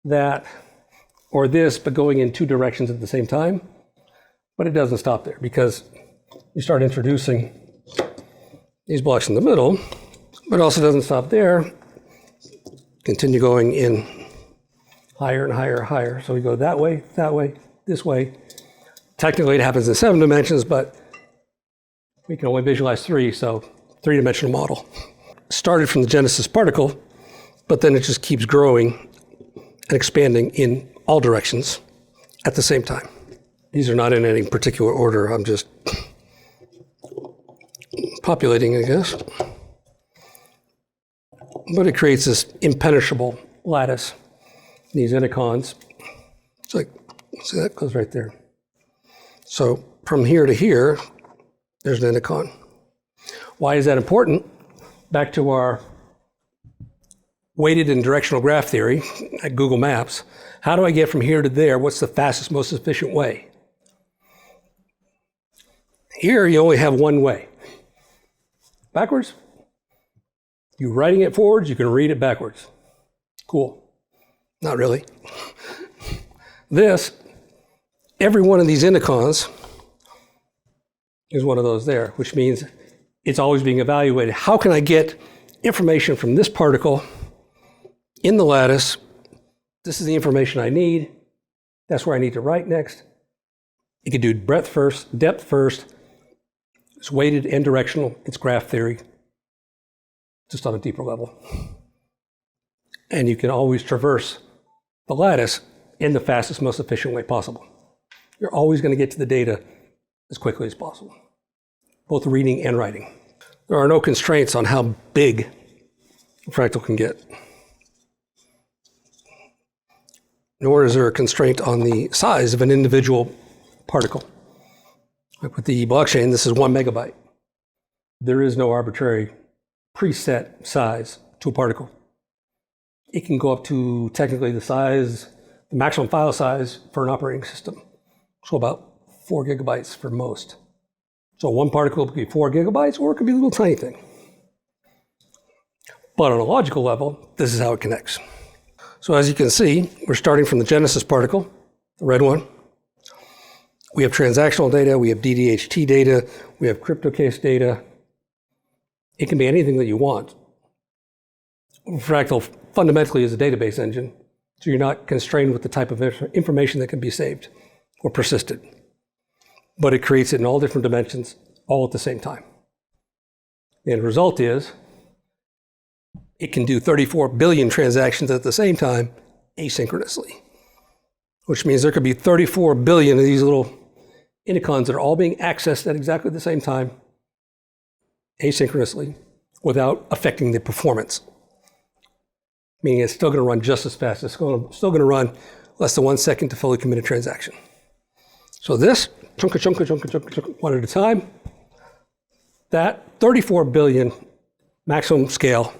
that or this, but going in 2 directions at the same time. But it doesn't stop there because you start introducing these blocks in the middle, but it also doesn't stop there. Continue going in higher and higher and higher. So we go that way, this way. Technically it happens in 7 dimensions, but we can only visualize 3, so 3-dimensional model. Started from the genesis particle, but then it just keeps growing and expanding in all directions at the same time. These are not in any particular order. I'm just populating, I guess. But it creates this impenetrable lattice. These indicons. It's like, see, that goes right there. So from here to here, there's an indicon. Why is that important? Back to our weighted and directional graph theory at Google Maps. How do I get from here to there? What's the fastest, most efficient way? Here, you only have one way. Backwards, you're writing it forwards, you can read it backwards. Cool. Not really. This, every one of these indicons is one of those there, which means it's always being evaluated. How can I get information from this particle in the lattice? This is the information I need. That's where I need to write next. You could do breadth first, depth first. It's weighted and directional. It's graph theory, just on a deeper level. And you can always traverse the lattice in the fastest, most efficient way possible. You're always going to get to the data as quickly as possible, both reading and writing. There are no constraints on how big a fractal can get, nor is there a constraint on the size of an individual particle. Like with the blockchain, this is 1 megabyte. There is no arbitrary preset size to a particle. It can go up to technically the maximum file size for an operating system. So about 4 gigabytes for most. So one particle could be 4 gigabytes, or it could be a little tiny thing. But on a logical level, this is how it connects. So as you can see, we're starting from the genesis particle, the red one. We have transactional data, we have DbJB data, we have cryptocase data. It can be anything that you want. Fractal fundamentally is a database engine, so you're not constrained with the type of information that can be saved or persisted. But it creates it in all different dimensions, all at the same time. And the result is, it can do 34 billion transactions at the same time, asynchronously. Which means there could be 34 billion of these little indicons that are all being accessed at exactly the same time, asynchronously, without affecting the performance. Meaning it's still going to run just as fast. It's still going to run less than 1 second to fully commit a transaction. So this, chunk, one at a time, that 34 billion maximum scale.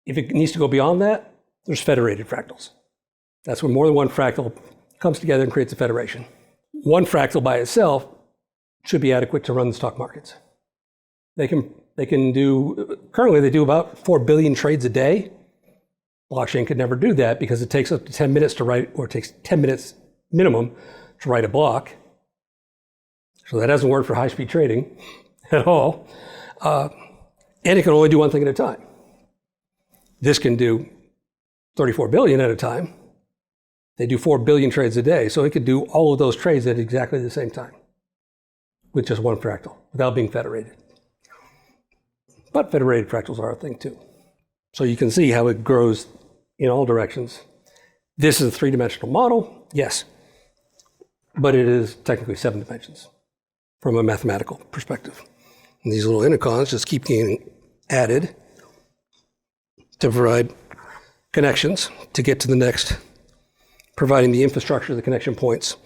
If it needs to go beyond that, there's federated fractals. That's when more than one fractal comes together and creates a federation. One fractal by itself should be adequate to run the stock markets. They can do, currently they do about 4 billion trades a day. Blockchain could never do that because it takes up to 10 minutes to write, or it takes 10 minutes minimum to write a block. So that doesn't work for high-speed trading at all. And it can only do one thing at a time. This can do 34 billion at a time. They do 4 billion trades a day. So it could do all of those trades at exactly the same time with just one fractal without being federated. But federated fractals are a thing too. So you can see how it grows in all directions. This is a 3-dimensional model, yes, but it is technically 7 dimensions from a mathematical perspective. And these little intercons just keep getting added to provide connections to get to the next, providing the infrastructure, the connection points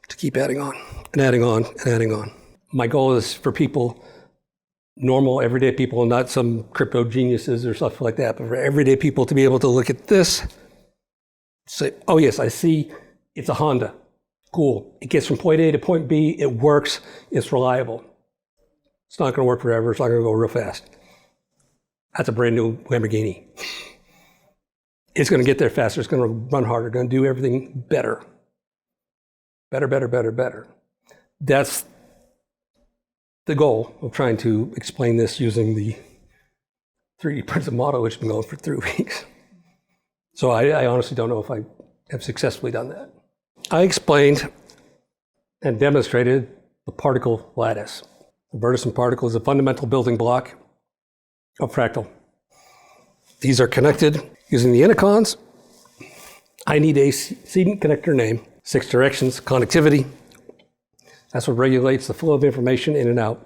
to keep adding on and adding on and adding on. My goal is for people, normal, everyday people, not some crypto geniuses or stuff like that, but for everyday people to be able to look at this, say, oh yes, I see it's a Honda. Cool. It gets from point A to point B. It works. It's reliable. It's not going to work forever. It's not going to go real fast. That's a brand new Lamborghini. It's going to get there faster. It's going to run harder. Going to do everything better. Better, better, better, better. That's the goal of trying to explain this using the 3D printed model, which has been going for 3 weeks. So I honestly don't know if I have successfully done that. I explained and demonstrated the particle lattice. The Vertisan particle is a fundamental building block of fractal. These are connected using the intercons. I need a seeding connector name, 6 directions, connectivity. That's what regulates the flow of information in and out,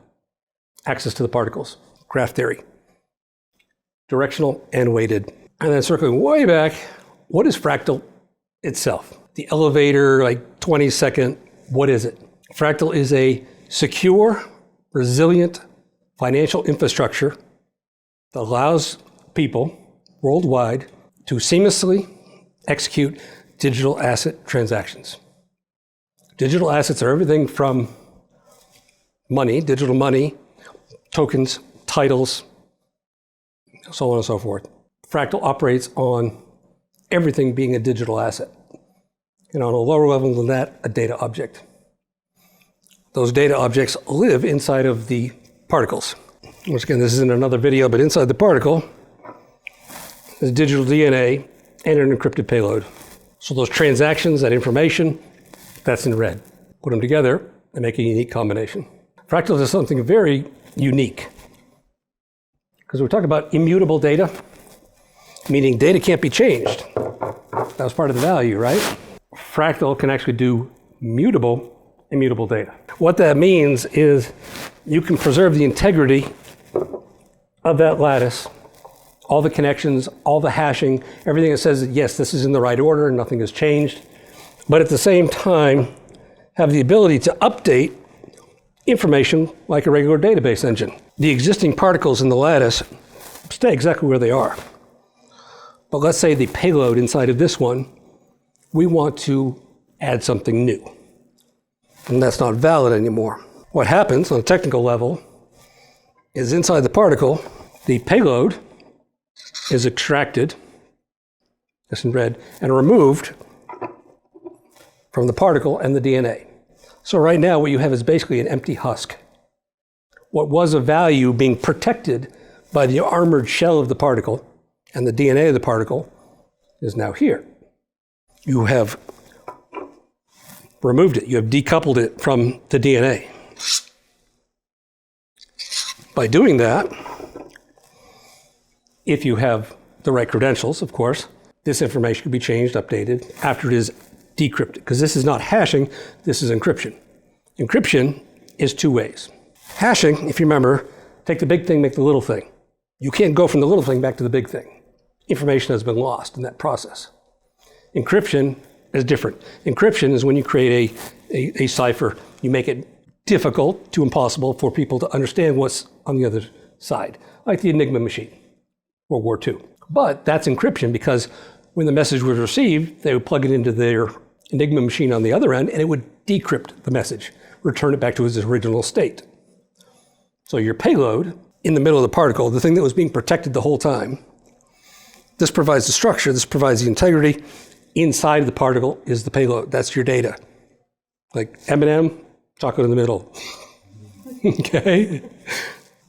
access to the particles, graph theory, directional and weighted. And then circling way back, what is fractal itself? The elevator, like 20-second, what is it? Fractal is a secure, resilient financial infrastructure that allows people worldwide to seamlessly execute digital asset transactions. Digital assets are everything from money, digital money, tokens, titles, so on and so forth. Fractal operates on everything being a digital asset. And on a lower level than that, a data object. Those data objects live inside of the particles. Once again, this is in another video, but inside the particle is digital DNA and an encrypted payload. So those transactions, that information, that's in red. Put them together and make a unique combination. Fractals is something very unique. Because we're talking about immutable data, meaning data can't be changed. That was part of the value, right? Fractal can actually do mutable, immutable data. What that means is you can preserve the integrity of that lattice, all the connections, all the hashing, everything that says that yes, this is in the right order and nothing has changed, but at the same time have the ability to update information like a regular database engine. The existing particles in the lattice stay exactly where they are. But let's say the payload inside of this one, we want to add something new. And that's not valid anymore. What happens on a technical level is inside the particle, the payload is extracted, that's in red, and removed from the particle and the DNA. So right now what you have is basically an empty husk. What was of value being protected by the armored shell of the particle and the DNA of the particle is now here. You have removed it. You have decoupled it from the DNA. By doing that, if you have the right credentials, of course, this information can be changed, updated after it is decrypted. Because this is not hashing, this is encryption. Encryption is 2 ways. Hashing, if you remember, take the big thing, make the little thing. You can't go from the little thing back to the big thing. Information has been lost in that process. Encryption is different. Encryption is when you create a cipher, you make it difficult to impossible for people to understand what's on the other side, like the Enigma machine, World War II. But that's encryption because when the message was received, they would plug it into their Enigma machine on the other end, and it would decrypt the message, return it back to its original state. So your payload in the middle of the particle, the thing that was being protected the whole time, This provides the structure, this provides the integrity. Inside the particle is the payload. That's your data. Like M&M, chocolate in the middle. Okay?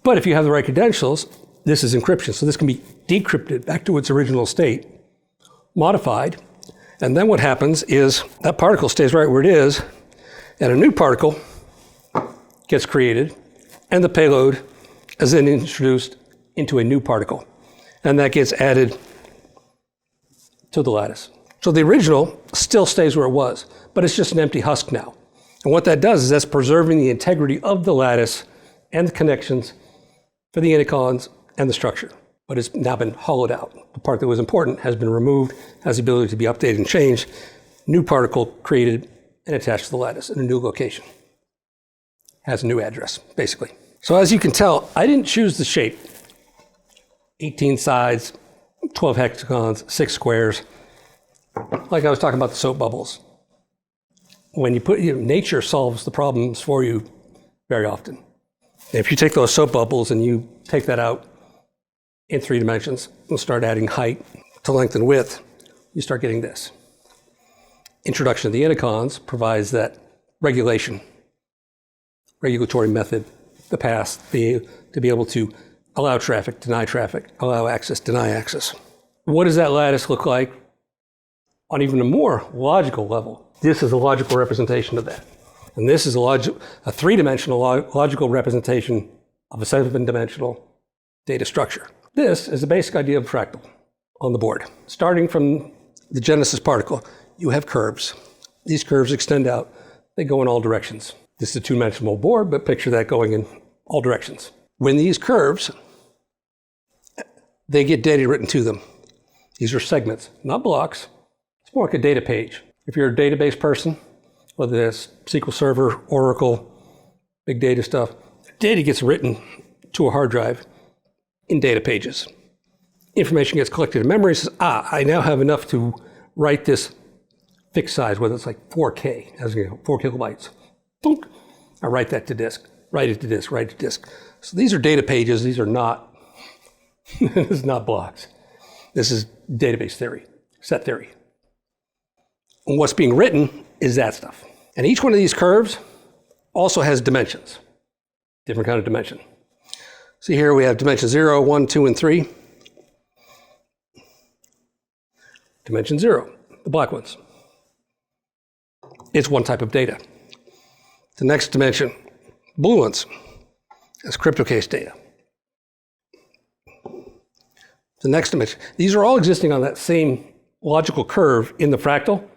But if you have the right credentials, this is encryption. So this can be decrypted back to its original state, modified, and then what happens is that particle stays right where it is, and a new particle gets created, and the payload is then introduced into a new particle, and that gets added to the lattice. So the original still stays where it was, but it's just an empty husk now. And what that does is that's preserving the integrity of the lattice and the connections for the anticons and the structure. But it's now been hollowed out. The part that was important has been removed, has the ability to be updated and changed. New particle created and attached to the lattice in a new location. Has a new address, basically. So as you can tell, I didn't choose the shape. 18 sides, 12 hexagons, 6 squares. Like I was talking about the soap bubbles. When you put, nature solves the problems for you very often. If you take those soap bubbles and you take that out in 3 dimensions and start adding height to length and width, you start getting this. Introduction of the anticons provides that regulatory method, the pass, to be able to allow traffic, deny traffic, allow access, deny access. What does that lattice look like on even a more logical level? This is a logical representation of that. And this is a 3-dimensional logical representation of a 7-dimensional data structure. This is the basic idea of fractal on the board. Starting from the genesis particle, you have curves. These curves extend out. They go in all directions. This is a 2-dimensional board, but picture that going in all directions. When these curves, they get data written to them. These are segments, not blocks. It's more like a data page. If you're a database person, whether that's SQL Server, Oracle, big data stuff, data gets written to a hard drive in data pages. Information gets collected in memory, says, I now have enough to write this fixed size, whether it's like 4K, as you know, 4 kilobytes. Boom. I write that to disk, write it to disk, write it to disk. So these are data pages. These are not, this is not blocks. This is database theory, set theory. And what's being written is that stuff. And each one of these curves also has dimensions, different kind of dimension. See here we have dimension 0, 1, 2, and 3. Dimension 0, the black ones. It's one type of data. The next dimension, blue ones, is cryptocase data. The next dimension, these are all existing on that same logical curve in the fractal.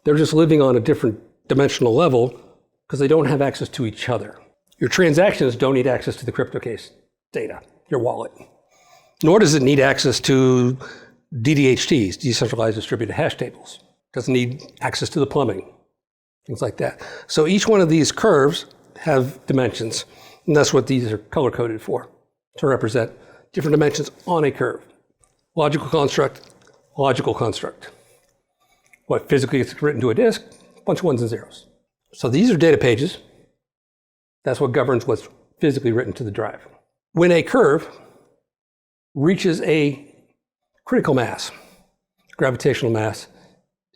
They're just living on a different dimensional level because they don't have access to each other. Your transactions don't need access to the cryptocase data, your wallet. Nor does it need access to DDHTs, decentralized distributed hash tables. It doesn't need access to the plumbing, things like that. So each one of these curves have dimensions, and that's what these are color-coded for, to represent different dimensions on a curve. Logical construct, logical construct. What physically gets written to a disk, a bunch of 1s and 0s. So these are data pages. That's what governs what's physically written to the drive. When a curve reaches a critical mass, gravitational mass,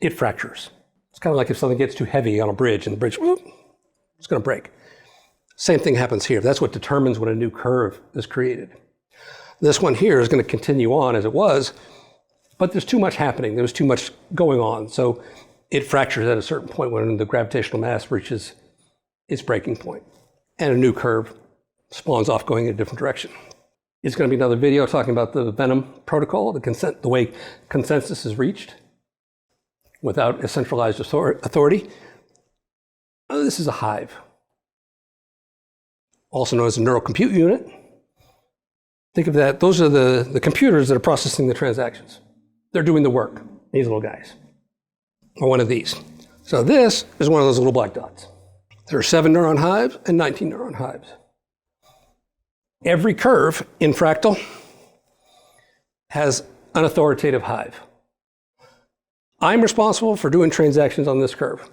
it fractures. It's kind of like if something gets too heavy on a bridge and the bridge, whoop, it's going to break. Same thing happens here. That's what determines when a new curve is created. This one here is going to continue on as it was, but there's too much happening. There's too much going on. So it fractures at a certain point when the gravitational mass reaches its breaking point. And a new curve spawns off going in a different direction. It's going to be another video talking about the Venom protocol, the way consensus is reached without a centralized authority. This is a hive, also known as a neural compute unit. Think of that, those are the computers that are processing the transactions. They're doing the work, these little guys, or one of these. So this is one of those little black dots. There are 7 neuron hives and 19 neuron hives. Every curve in Fractal has an authoritative hive. I'm responsible for doing transactions on this curve.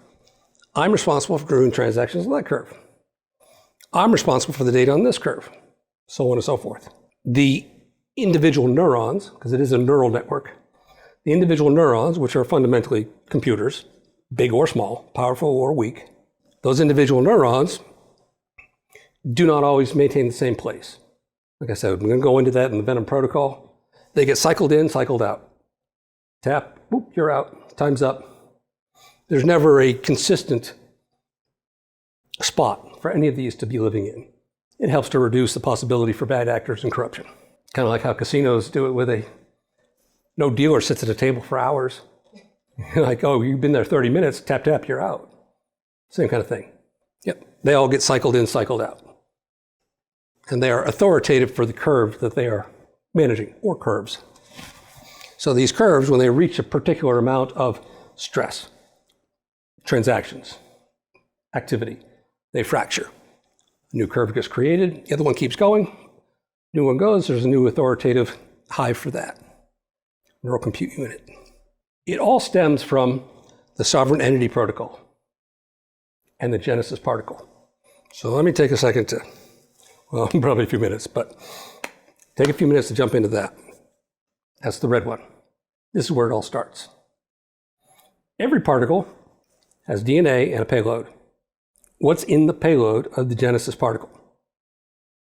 I'm responsible for doing transactions on that curve. I'm responsible for the data on this curve, so on and so forth. The individual neurons, because it is a neural network, the individual neurons, which are fundamentally computers, big or small, powerful or weak, those individual neurons do not always maintain the same place. Like I said, we're going to go into that in the Venom protocol. They get cycled in, cycled out. Tap, whoop, you're out, time's up. There's never a consistent spot for any of these to be living in. It helps to reduce the possibility for bad actors and corruption. Kind of like how casinos do it, where no dealer sits at a table for hours. Like, oh, you've been there 30 minutes, tap, tap, you're out. Same kind of thing. Yep, they all get cycled in, cycled out. And they are authoritative for the curve that they are managing, or curves. So these curves, when they reach a particular amount of stress, transactions, activity, they fracture. A new curve gets created, the other one keeps going, new one goes, there's a new authoritative hive for that. Neural compute unit. It all stems from the sovereign entity protocol and the Genesis particle. So let me take a second to, well, probably a few minutes, but take a few minutes to jump into that. That's the red one. This is where it all starts. Every particle has DNA and a payload. What's in the payload of the Genesis particle?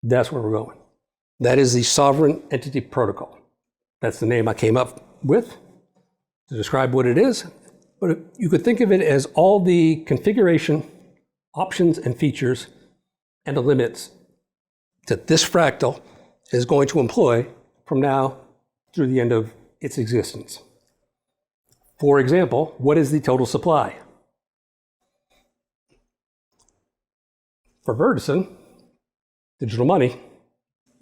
That's where we're going. That is the sovereign entity protocol. That's the name I came up with to describe what it is. But you could think of it as all the configuration, options, and features, and the limits that this fractal is going to employ from now through the end of its existence. For example, what is the total supply? For Vertisan, digital money,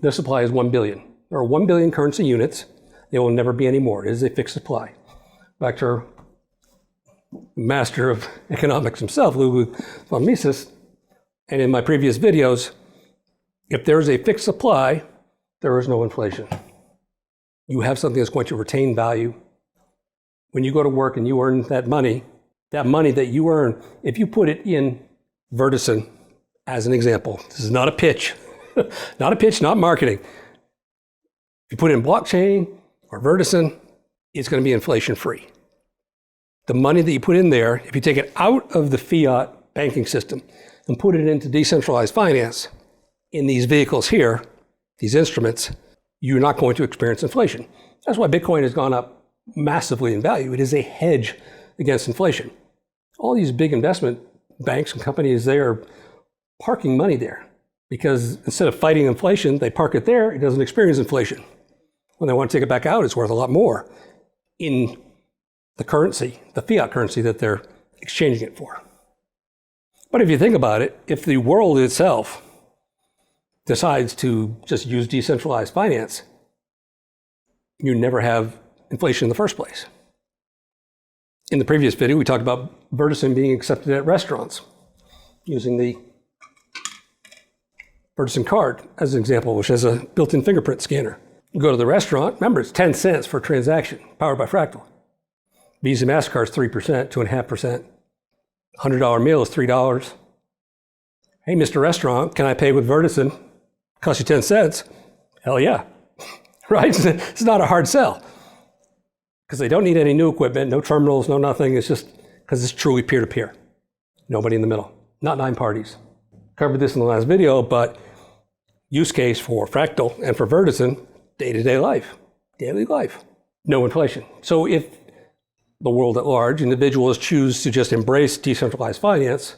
their supply is 1 billion. There are 1 billion currency units. There will never be any more. It is a fixed supply. Back to our master of economics himself, Ludwig von Mises, and in my previous videos, if there is a fixed supply, there is no inflation. You have something that's going to retain value. When you go to work and you earn that money that you earn, if you put it in Vertisan, as an example, this is not a pitch, not marketing. If you put it in blockchain or Vertisan, it's going to be inflation free. The money that you put in there, if you take it out of the fiat banking system and put it into decentralized finance in these vehicles here, these instruments, you're not going to experience inflation. That's why Bitcoin has gone up massively in value. It is a hedge against inflation. All these big investment banks and companies, they are parking money there because instead of fighting inflation, they park it there. It doesn't experience inflation. When they want to take it back out, it's worth a lot more in the currency, the fiat currency that they're exchanging it for. But if you think about it, if the world itself decides to just use decentralized finance, you never have inflation in the first place. In the previous video, we talked about Vertisan being accepted at restaurants using the Vertisan card as an example, which has a built-in fingerprint scanner. You go to the restaurant, remember it's 10 cents for a transaction, powered by Fractal. Visa MasterCard is 3%, 2.5%. $100 meal is $3. Hey, Mr. Restaurant, can I pay with Vertisan? Cost you 10 cents. Hell yeah, right? It's not a hard sell because they don't need any new equipment, no terminals, no nothing. It's just because it's truly peer-to-peer. Nobody in the middle, not 9 parties. Covered this in the last video, but use case for Fractal and for Vertisan, day-to-day life, daily life, no inflation. So if the world at large, individuals choose to just embrace decentralized finance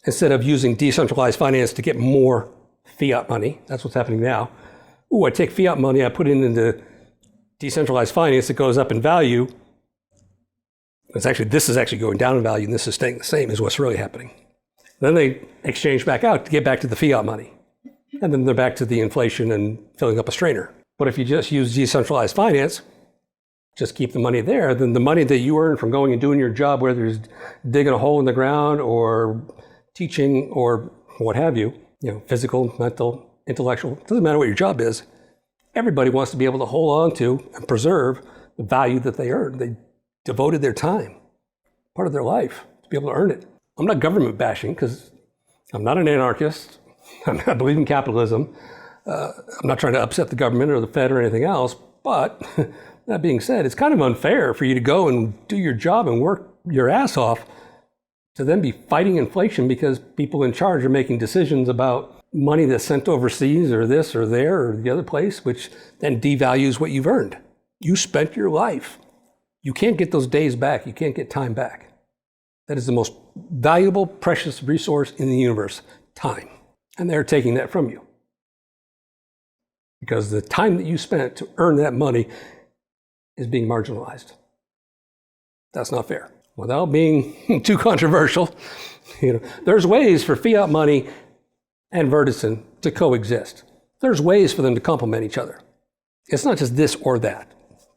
instead of using decentralized finance to get more fiat money, that's what's happening now. Ooh, I take fiat money, I put it into decentralized finance, it goes up in value. This is actually going down in value, and this is staying the same, is what's really happening. Then they exchange back out to get back to the fiat money. And then they're back to the inflation and filling up a strainer. But if you just use decentralized finance, just keep the money there, then the money that you earn from going and doing your job, whether it's digging a hole in the ground or teaching or what have you, physical, mental, intellectual, it doesn't matter what your job is. Everybody wants to be able to hold on to and preserve the value that they earned. They devoted their time, part of their life, to be able to earn it. I'm not government bashing because I'm not an anarchist. I believe in capitalism. I'm not trying to upset the government or the Fed or anything else, But that being said, it's kind of unfair for you to go and do your job and work your ass off to then be fighting inflation because people in charge are making decisions about money that's sent overseas or this or there or the other place, which then devalues what you've earned. You spent your life. You can't get those days back. You can't get time back. That is the most valuable, precious resource in the universe, time. And they're taking that from you. Because the time that you spent to earn that money is being marginalized. That's not fair. Without being too controversial, there's ways for fiat money and Vertisan to coexist. There's ways for them to complement each other. It's not just this or that.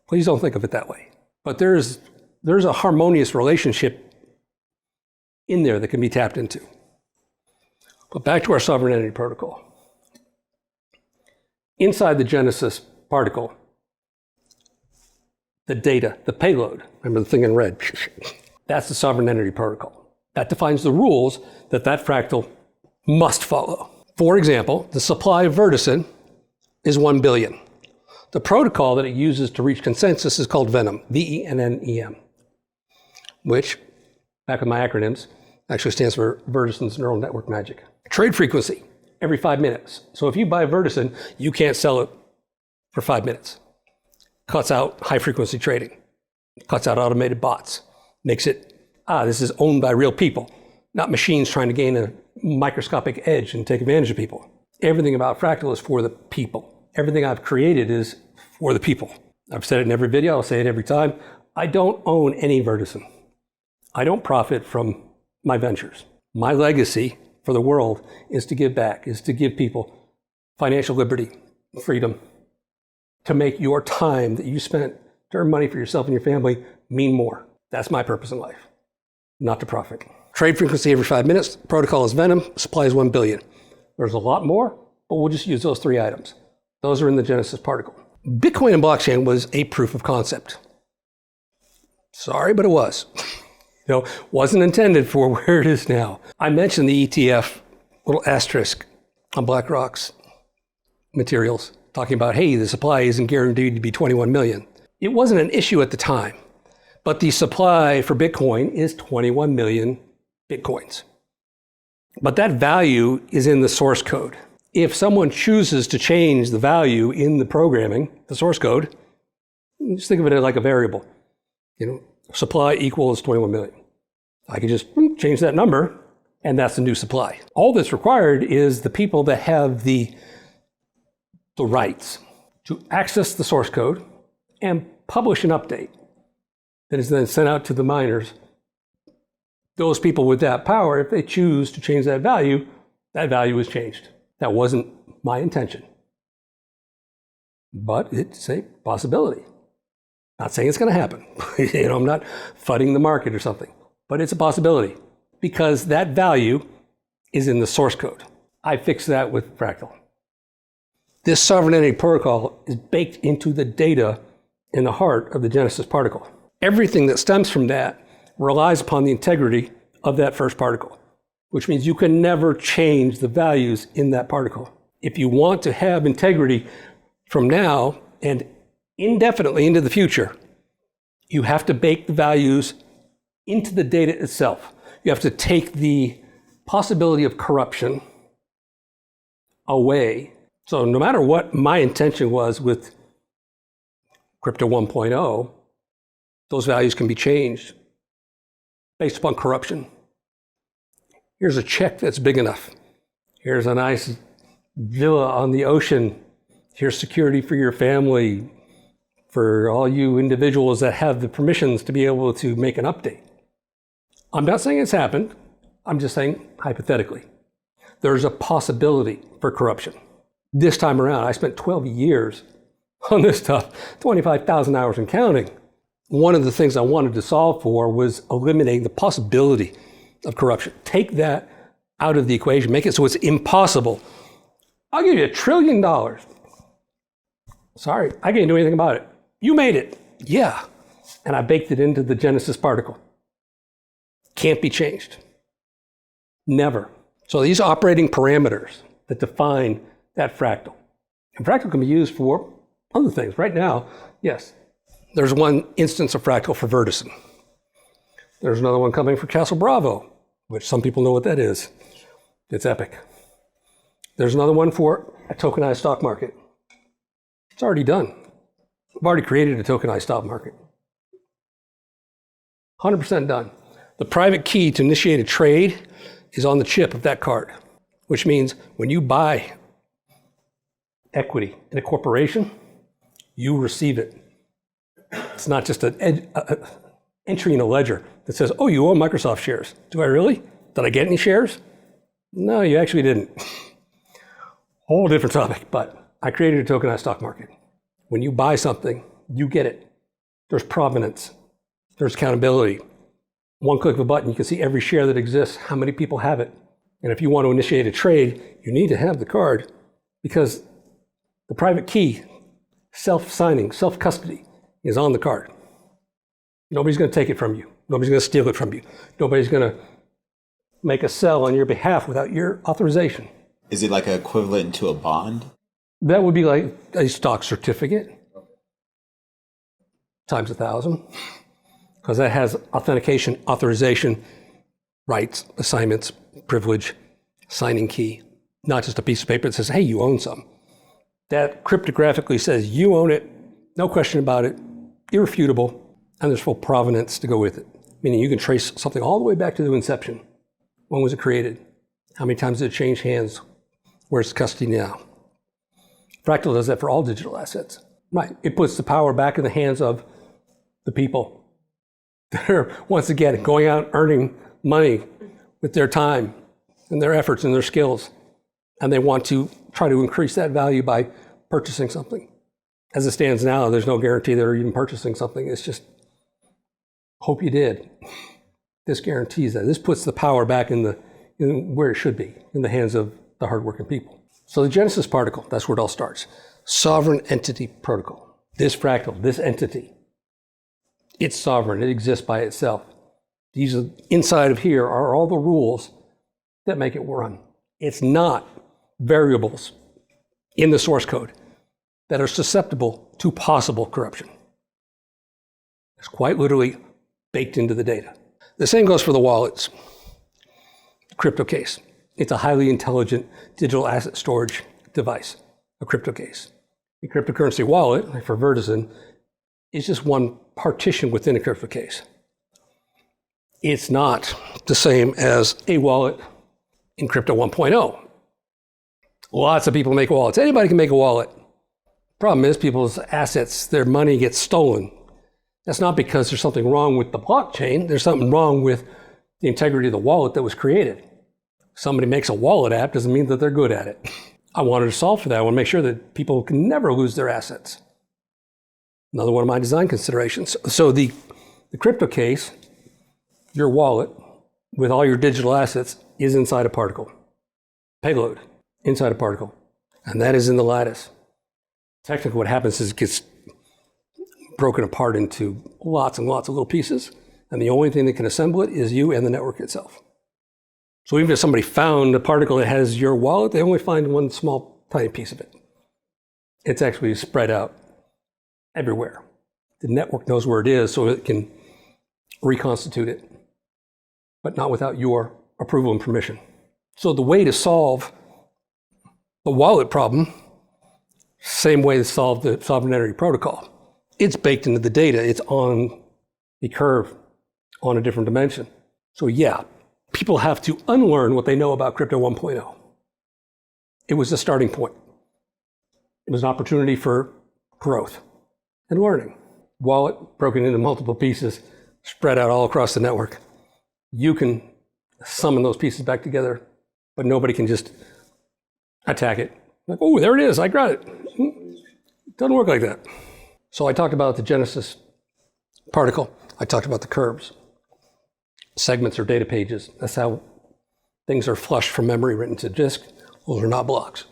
Please don't think of it that way. But there's a harmonious relationship in there that can be tapped into. But back to our sovereign entity protocol. Inside the Genesis particle, the data, the payload, remember the thing in red, that's the sovereign entity protocol. That defines the rules that fractal must follow. For example, the supply of Vertisan is 1 billion. The protocol that it uses to reach consensus is called Venom, VENNEM, which, back with my acronyms, actually stands for Vertisan's Neural Network Magic. Trade frequency, every 5 minutes. So if you buy Vertisan, you can't sell it for 5 minutes. Cuts out high frequency trading, cuts out automated bots, makes it, this is owned by real people, not machines trying to gain a microscopic edge and take advantage of people. Everything about Fractal is for the people. Everything I've created is for the people. I've said it in every video, I'll say it every time. I don't own any Vertisan. I don't profit from my ventures. My legacy for the world is to give back, is to give people financial liberty, freedom, to make your time that you spent to earn money for yourself and your family mean more. That's my purpose in life, not to profit. Trade frequency every 5 minutes, protocol is Venom, supply is 1 billion. There's a lot more, but we'll just use those 3 items. Those are in the Genesis particle. Bitcoin and blockchain was a proof of concept. Sorry, but it was. Wasn't intended for where it is now. I mentioned the ETF, little asterisk on BlackRock's materials, talking about, hey, the supply isn't guaranteed to be 21 million. It wasn't an issue at the time, but the supply for Bitcoin is 21 million Bitcoins. But that value is in the source code. If someone chooses to change the value in the programming, the source code, just think of it like a variable. Supply equals 21 million. I can just change that number, and that's the new supply. All that's required is the people that have the rights to access the source code and publish an update that is then sent out to the miners. Those people with that power, if they choose to change that value is changed. That wasn't my intention. But it's a possibility. Not saying it's going to happen. I'm not fudding the market or something. But it's a possibility because that value is in the source code. I fixed that with Fractal. This sovereign entity protocol is baked into the data in the heart of the Genesis particle. Everything that stems from that relies upon the integrity of that first particle, which means you can never change the values in that particle. If you want to have integrity from now and indefinitely into the future, you have to bake the values into the data itself. You have to take the possibility of corruption away. So no matter what my intention was with Crypto 1.0, those values can be changed based upon corruption. Here's a check that's big enough. Here's a nice villa on the ocean. Here's security for your family, for all you individuals that have the permissions to be able to make an update. I'm not saying it's happened. I'm just saying hypothetically. There's a possibility for corruption. This time around, I spent 12 years on this stuff, 25,000 hours and counting. One of the things I wanted to solve for was eliminating the possibility of corruption. Take that out of the equation, make it so it's impossible. I'll give you $1 trillion. Sorry, I can't do anything about it. You made it. Yeah. And I baked it into the Genesis particle. Can't be changed. Never. So these operating parameters that define that fractal. And fractal can be used for other things. Right now, yes, there's one instance of Fractal for Vertisan. There's another one coming for Castle Bravo, which some people know what that is. It's epic. There's another one for a tokenized stock market. It's already done. I've already created a tokenized stock market. 100% done. The private key to initiate a trade is on the chip of that card, which means when you buy equity in a corporation, you receive it. It's not just an entry in a ledger that says, oh, you own Microsoft shares. Do I really? Did I get any shares? No, you actually didn't. Whole different topic, but I created a tokenized stock market. When you buy something, you get it. There's provenance. There's accountability. One click of a button, you can see every share that exists, how many people have it. And if you want to initiate a trade, you need to have the card because the private key, self-signing, self-custody, is on the card. Nobody's going to take it from you. Nobody's going to steal it from you. Nobody's going to make a sell on your behalf without your authorization. Is it like equivalent to a bond? That would be like a stock certificate times 1,000, because that has authentication, authorization, rights, assignments, privilege, signing key, not just a piece of paper that says, hey, you own some. That cryptographically says you own it, no question about it, irrefutable, and there's full provenance to go with it. Meaning you can trace something all the way back to the inception. When was it created? How many times did it change hands? Where's the custody now? Fractal does that for all digital assets. Right. It puts the power back in the hands of the people. They're, once again, going out earning money with their time and their efforts and their skills. And they want to try to increase that value by purchasing something. As it stands now, there's no guarantee they're even purchasing something. It's just, hope you did. This guarantees that. This puts the power back in where it should be, in the hands of the hardworking people. So the Genesis particle, that's where it all starts. Sovereign entity protocol. This fractal, this entity, it's sovereign. It exists by itself. These are, inside of here are all the rules that make it run. It's not variables in the source code that are susceptible to possible corruption. It's quite literally baked into the data. The same goes for the wallets. Cryptocase. It's a highly intelligent digital asset storage device, a cryptocase. A cryptocurrency wallet, like for Vertisan, is just one partition within a cryptocase. It's not the same as a wallet in Crypto 1.0. Lots of people make wallets. Anybody can make a wallet. Problem is, people's assets, their money gets stolen. That's not because there's something wrong with the blockchain. There's something wrong with the integrity of the wallet that was created. Somebody makes a wallet app doesn't mean that they're good at it. I wanted to solve for that. I want to make sure that people can never lose their assets. Another one of my design considerations. So the cryptocase, your wallet, with all your digital assets, is inside a particle. Payload, inside a particle. And that is in the lattice. Technically what happens is it gets broken apart into lots and lots of little pieces. And the only thing that can assemble it is you and the network itself. So even if somebody found a particle that has your wallet, they only find one small, tiny piece of it. It's actually spread out everywhere. The network knows where it is, so it can reconstitute it, but not without your approval and permission. So the way to solve the wallet problem, same way to solve the sovereign entity protocol. It's baked into the data. It's on a curve, on a different dimension. So yeah, people have to unlearn what they know about Crypto 1.0. It was the starting point. It was an opportunity for growth and learning. Wallet broken into multiple pieces, spread out all across the network. You can summon those pieces back together, but nobody can just attack it. Like, oh, there it is, I got it. It doesn't work like that. So I talked about the Genesis particle. I talked about the curves. Segments are data pages. That's how things are flushed from memory written to disk. Those are not blocks.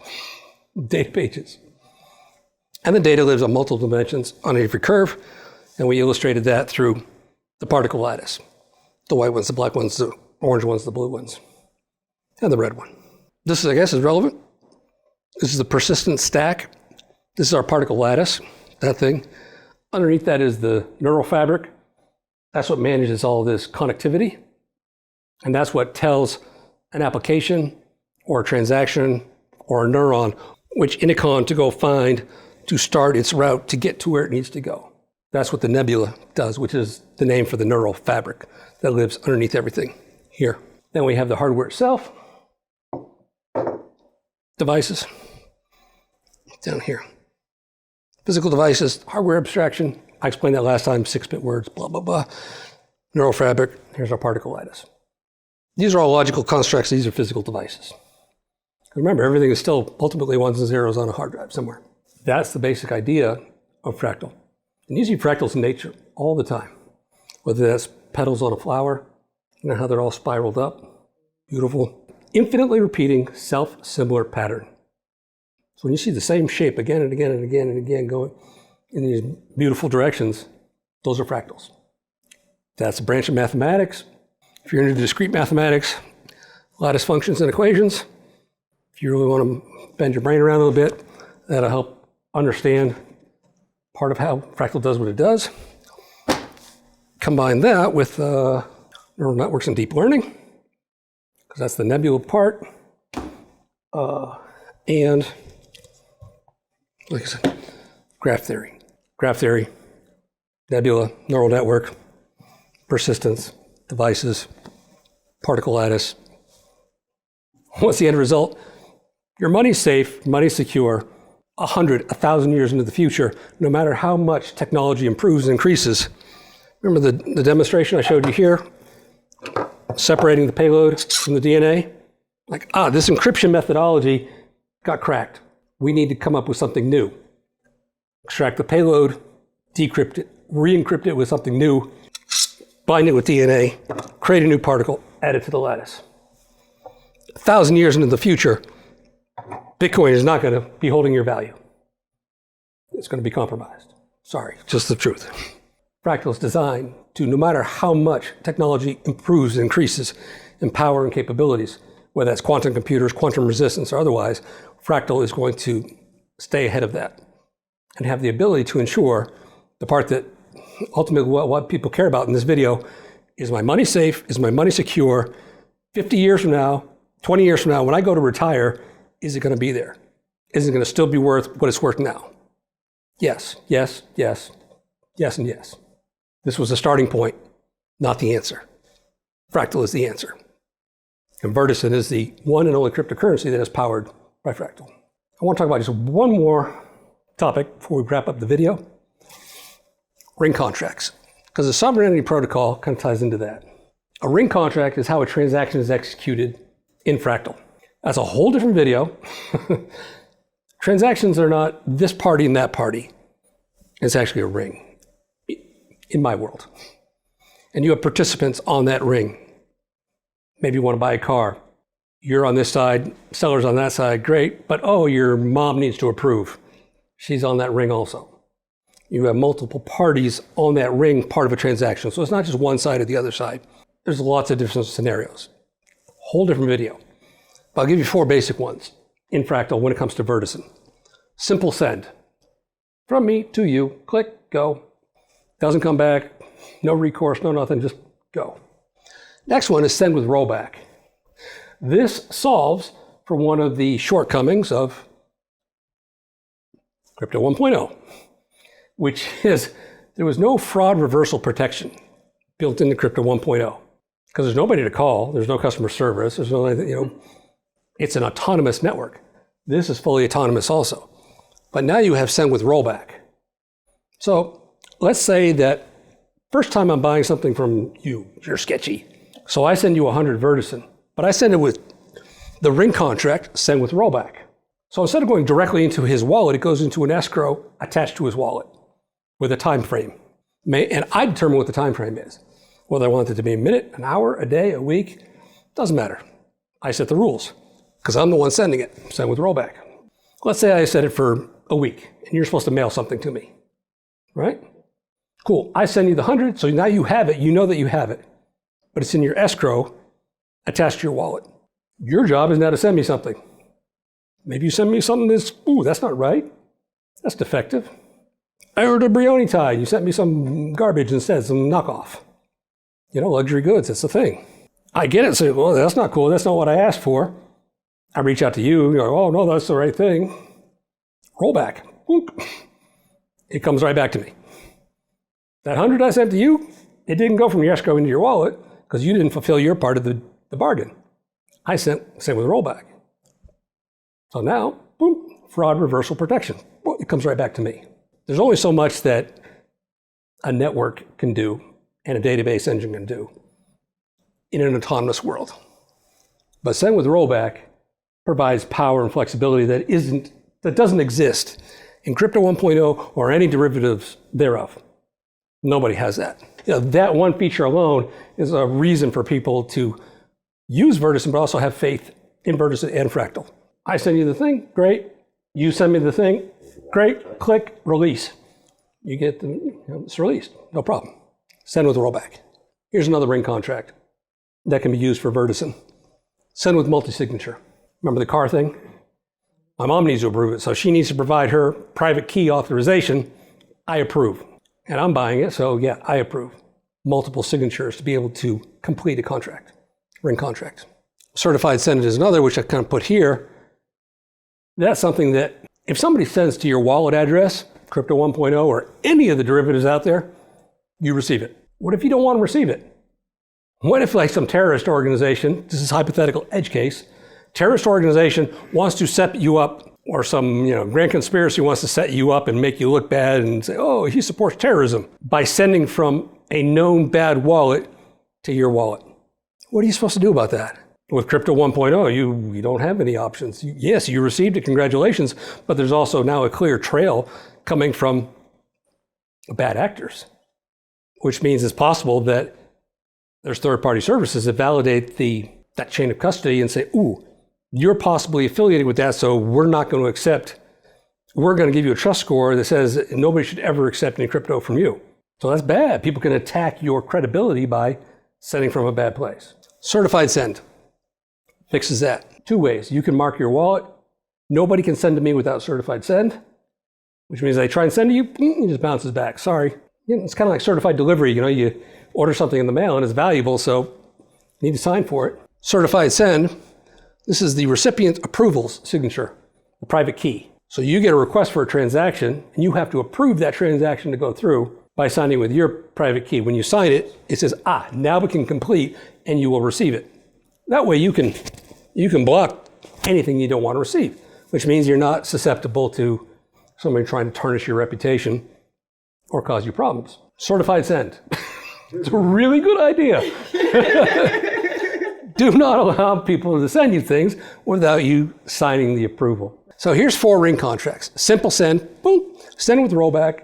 Data pages. And the data lives on multiple dimensions on every curve, and we illustrated that through the particle lattice. The white ones, the black ones, the orange ones, the blue ones, and the red one. This, I guess, is relevant. This is the persistent stack This is our particle lattice, that thing. Underneath that is the neural fabric. That's what manages all this connectivity. And that's what tells an application or a transaction or a neuron which Inicon to go find to start its route to get to where it needs to go. That's what the nebula does, which is the name for the neural fabric that lives underneath everything here. Then we have the hardware itself. Devices, down here. Physical devices, hardware abstraction. I explained that last time, 6-bit words, blah, blah, blah. Neural fabric, here's our particle lattice. These are all logical constructs, these are physical devices. Remember, everything is still ultimately ones and zeros on a hard drive somewhere. That's the basic idea of fractal. And you see fractals in nature all the time. Whether that's petals on a flower, you know how they're all spiraled up, beautiful. Infinitely repeating self-similar pattern. So when you see the same shape again and again and again and again going in these beautiful directions, those are fractals. That's a branch of mathematics. If you're into discrete mathematics, lattice functions and equations, if you really want to bend your brain around a little bit, that'll help understand part of how fractal does what it does. Combine that with neural networks and deep learning, because that's the nebula part. And, like I said, graph theory. Graph theory, nebula, neural network, persistence, devices, particle lattice. What's the end result? Your money's safe, money's secure, 100, 1,000 years into the future, no matter how much technology improves and increases. Remember the demonstration I showed you here? Separating the payload from the DNA? Like, this encryption methodology got cracked. We need to come up with something new. Extract the payload, decrypt it, re-encrypt it with something new, bind it with DNA, create a new particle, add it to the lattice. 1,000 years into the future, Bitcoin is not going to be holding your value. It's going to be compromised. Sorry, just the truth. Fractal is designed to, no matter how much technology improves and increases in power and capabilities, whether that's quantum computers, quantum resistance, or otherwise, Fractal is going to stay ahead of that and have the ability to ensure the part that ultimately what people care about in this video is my money safe, is my money secure, 50 years from now, 20 years from now, when I go to retire, is it going to be there? Is it going to still be worth what it's worth now? Yes, yes, yes, yes, and yes. This was the starting point, not the answer. Fractal is the answer. And Vertisan is the one and only cryptocurrency that is powered by Fractal. I want to talk about just one more topic before we wrap up the video. Ring contracts, because the sovereignty protocol kind of ties into that. A ring contract is how a transaction is executed in Fractal. That's a whole different video. Transactions are not this party and that party. It's actually a ring in my world. And you have participants on that ring. Maybe you want to buy a car. You're on this side, seller's on that side, great, but your mom needs to approve. She's on that ring also. You have multiple parties on that ring, part of a transaction. So it's not just one side or the other side. There's lots of different scenarios. Whole different video. But I'll give you 4 basic ones in Fractal when it comes to Vertisan. Simple send. From me to you, click, go. Doesn't come back, no recourse, no nothing, just go. Next one is send with rollback. This solves for one of the shortcomings of Crypto 1.0, which is there was no fraud reversal protection built into Crypto 1.0 because there's nobody to call, there's no customer service, there's no, it's an autonomous network. This is fully autonomous also. But now you have send with rollback. So let's say that first time I'm buying something from you, you're sketchy. So I send you 100 Vertisan, but I send it with the ring contract, send with rollback. So instead of going directly into his wallet, it goes into an escrow attached to his wallet with a time frame. And I determine what the time frame is. Whether I want it to be a minute, an hour, a day, a week, doesn't matter. I set the rules because I'm the one sending it, send with rollback. Let's say I set it for a week and you're supposed to mail something to me, right? Cool, I send you the 100, so now you have it, you know that you have it, but it's in your escrow attached to your wallet. Your job is now to send me something. Maybe you send me something that's not right. That's defective. I ordered a Brioni tie. You sent me some garbage instead, some knockoff. Luxury goods, that's the thing. I get it. Say, well, that's not cool. That's not what I asked for. I reach out to you. You go, oh, no, that's the right thing. Rollback. It comes right back to me. That 100 I sent to you, it didn't go from your escrow into your wallet because you didn't fulfill your part of the bargain. I sent with rollback. So now, boom, fraud reversal protection. Well, it comes right back to me. There's only so much that a network can do and a database engine can do in an autonomous world. But send with rollback provides power and flexibility that doesn't exist in Crypto 1.0 or any derivatives thereof. Nobody has that. That one feature alone is a reason for people to use Vertisan, but also have faith in Vertisan and Fractal. I send you the thing, great. You send me the thing, great. Click, release. You get it's released, no problem. Send with rollback. Here's another ring contract that can be used for Vertisan. Send with multi-signature. Remember the car thing? My mom needs to approve it, so she needs to provide her private key authorization. I approve. And I'm buying it, so yeah, I approve. Multiple signatures to be able to complete a contract, ring contract. Certified send is another, which I kind of put here. That's something that if somebody sends to your wallet address, Crypto 1.0 or any of the derivatives out there, you receive it. What if you don't want to receive it? What if like some terrorist organization, this is hypothetical edge case, terrorist organization wants to set you up, or some grand conspiracy wants to set you up and make you look bad and say, oh, he supports terrorism by sending from a known bad wallet to your wallet. What are you supposed to do about that? With Crypto 1.0, you don't have any options. Yes, you received it, congratulations, but there's also now a clear trail coming from bad actors, which means it's possible that there's third-party services that validate that chain of custody and say, ooh, you're possibly affiliated with that, so we're not going to accept, we're going to give you a trust score that says nobody should ever accept any crypto from you. So that's bad. People can attack your credibility by sending from a bad place. Certified send fixes that. Two ways. You can mark your wallet. Nobody can send to me without certified send, which means they try and send to you, it just bounces back. Sorry. It's kind of like certified delivery. You order something in the mail and it's valuable, so you need to sign for it. Certified send. This is the recipient approval's signature, the private key. So you get a request for a transaction, and you have to approve that transaction to go through by signing with your private key. When you sign it, it says, now we can complete, and you will receive it. That way you can block anything you don't want to receive, which means you're not susceptible to somebody trying to tarnish your reputation or cause you problems. Certified send. It's a really good idea. Do not allow people to send you things without you signing the approval. So here's 4 ring contracts. Simple send, boom, send with rollback,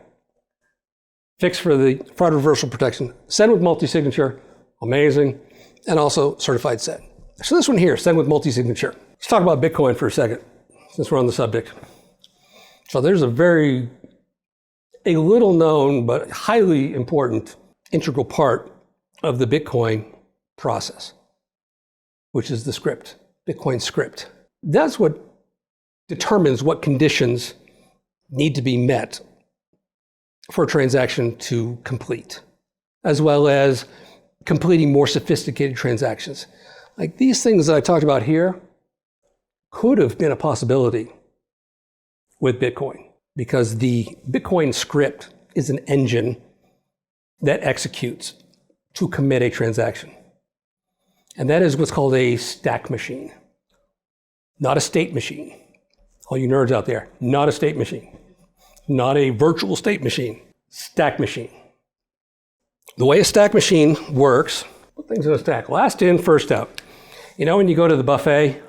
fix for the fraud reversal protection, send with multi-signature, amazing, and also certified send. So this one here, send with multi-signature. Let's talk about Bitcoin for a second, since we're on the subject. So there's a little known but highly important integral part of the Bitcoin process, which is the script, Bitcoin script. That's what determines what conditions need to be met for a transaction to complete, as well as completing more sophisticated transactions. Like these things that I talked about here could have been a possibility with Bitcoin, because the Bitcoin script is an engine that executes to commit a transaction. And that is what's called a stack machine, not a state machine. All you nerds out there, not a state machine, not a virtual state machine, stack machine. The way a stack machine works, put things in a stack, last in, first out. When you go to the buffet,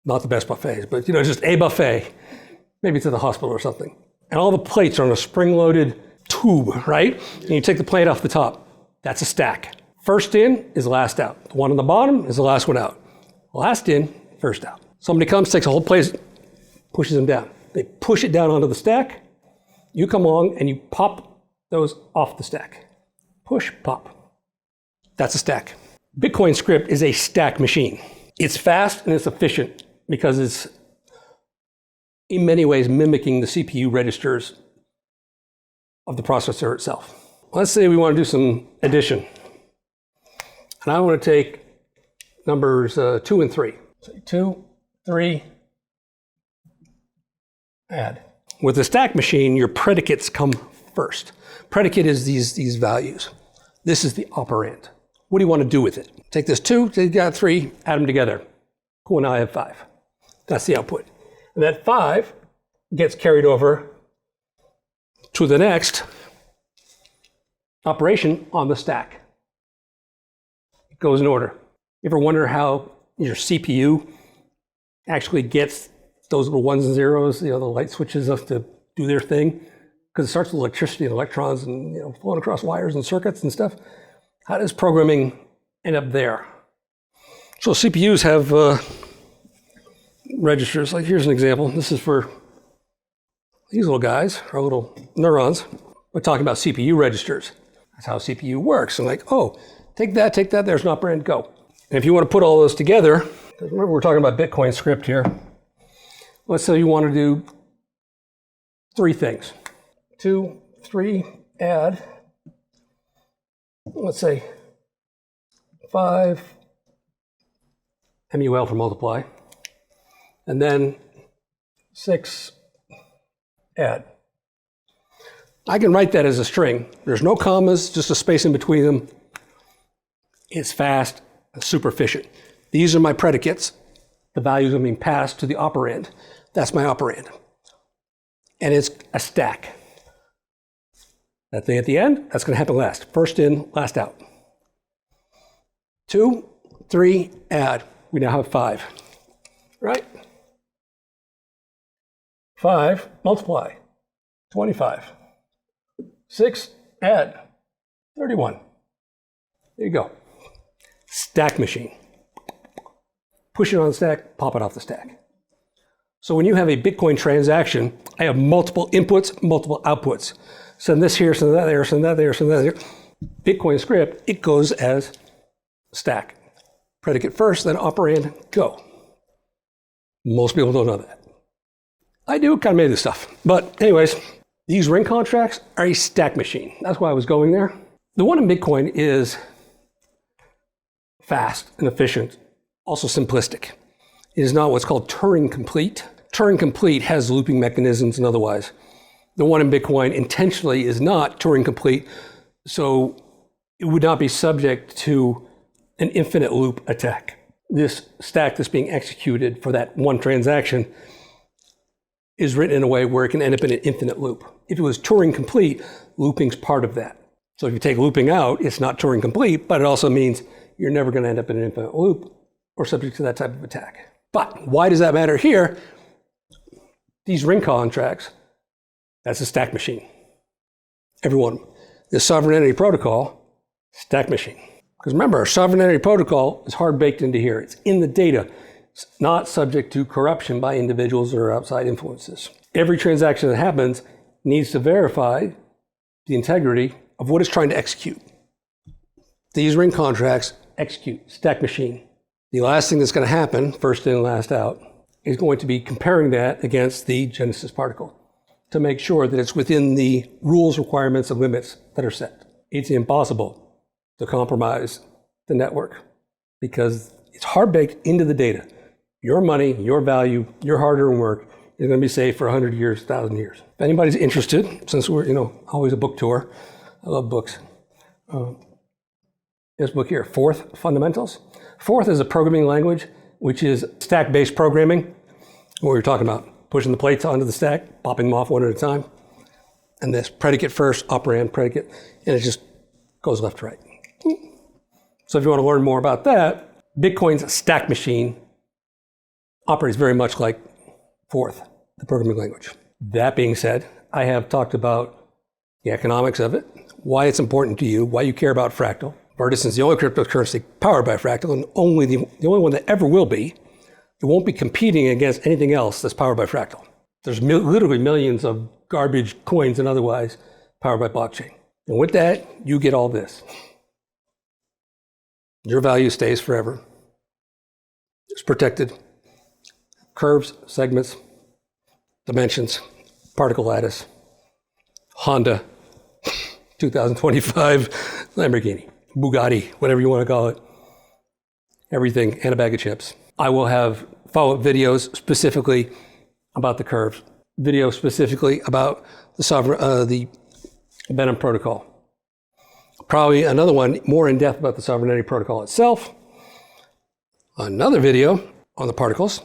not the best buffets, but just a buffet, maybe it's at the hospital or something, and all the plates are on a spring-loaded tube, right? And you take the plate off the top. That's a stack. First in is last out. The one on the bottom is the last one out. Last in, first out. Somebody comes, takes a whole plate, pushes them down. They push it down onto the stack. You come along and you pop those off the stack. Push, pop. That's a stack. Bitcoin script is a stack machine. It's fast and it's efficient because it's in many ways mimicking the CPU registers of the processor itself. Let's say we want to do some addition. And I want to take numbers 2 and 3. So 2, 3, add. With the stack machine, your predicates come first. Predicate is these values. This is the operand. What do you want to do with it? Take this 2, take that 3, add them together. Cool, now I have 5. That's the output. And that 5 gets carried over to the next operation on the stack. It goes in order. You ever wonder how your CPU actually gets those little ones and zeros, the light switches up to do their thing? Because it starts with electricity and electrons and flowing across wires and circuits and stuff. How does programming end up there? So CPUs have registers. Like here's an example. This is for these little guys, our little neurons. We're talking about CPU registers. That's how CPU works. And like, oh, take that, there's an operand, go. And if you want to put all those together, because remember we're talking about Bitcoin script here. Let's say you want to do 3 things. 2, 3, add. Let's say 5, MUL for multiply. And then 6, add. I can write that as a string. There's no commas, just a space in between them. It's fast, super efficient. These are my predicates. The values are being passed to the operand. That's my operand. And it's a stack. That thing at the end, that's going to happen last. First in, last out. 2, 3, add. We now have 5. Right? 5, multiply. 25. 6, add. 31. There you go. Stack machine. Push it on the stack, pop it off the stack. So when you have a Bitcoin transaction, I have multiple inputs, multiple outputs. Send this here, send that there, send that there, send that there. Bitcoin script, it goes as stack. Predicate first, then operand, go. Most people don't know that. I do, kind of made this stuff. But anyways, these ring contracts are a stack machine. That's why I was going there. The one in Bitcoin is fast and efficient, also simplistic. It is not what's called Turing complete. Turing complete has looping mechanisms and otherwise. The one in Bitcoin intentionally is not Turing complete, so it would not be subject to an infinite loop attack. This stack that's being executed for that one transaction is written in a way where it can end up in an infinite loop. If it was Turing complete, looping's part of that. So if you take looping out, it's not Turing complete, but it also means you're never going to end up in an infinite loop or subject to that type of attack. But why does that matter here? These ring contracts, that's a stack machine. Every one of them. This sovereign entity protocol, stack machine. Because remember, our sovereign entity protocol is hard baked into here. It's in the data. It's not subject to corruption by individuals or outside influences. Every transaction that happens needs to verify the integrity of what it's trying to execute. These ring contracts execute, stack machine. The last thing that's going to happen, first in, last out, is going to be comparing that against the genesis particle to make sure that it's within the rules, requirements, and limits that are set. It's impossible to compromise the network because it's hard baked into the data. Your money, your value, your hard-earned work is going to be safe for 100 years, 1,000 years. If anybody's interested, since we're always a book tour, I love books. This book here, Forth Fundamentals. Forth is a programming language, which is stack-based programming, what we're talking about, pushing the plates onto the stack, popping them off one at a time, and this predicate first, operand, predicate, and it just goes left to right. So if you want to learn more about that, Bitcoin's stack machine operates very much like Forth, the programming language. That being said, I have talked about the economics of it, why it's important to you, why you care about Fractal. Vertisan is the only cryptocurrency powered by Fractal, and only the only one that ever will be. It won't be competing against anything else that's powered by Fractal. There's literally millions of garbage coins and otherwise powered by blockchain. And with that, you get all this. Your value stays forever. It's protected. Curves, segments, Dimensions, Particle Lattice, Honda, 2025, Lamborghini, Bugatti, whatever you want to call it. Everything, and a bag of chips. I will have follow-up videos specifically about the curves, videos specifically about the Venom protocol. Probably another one more in depth about the sovereignty protocol itself. Another video on the particles.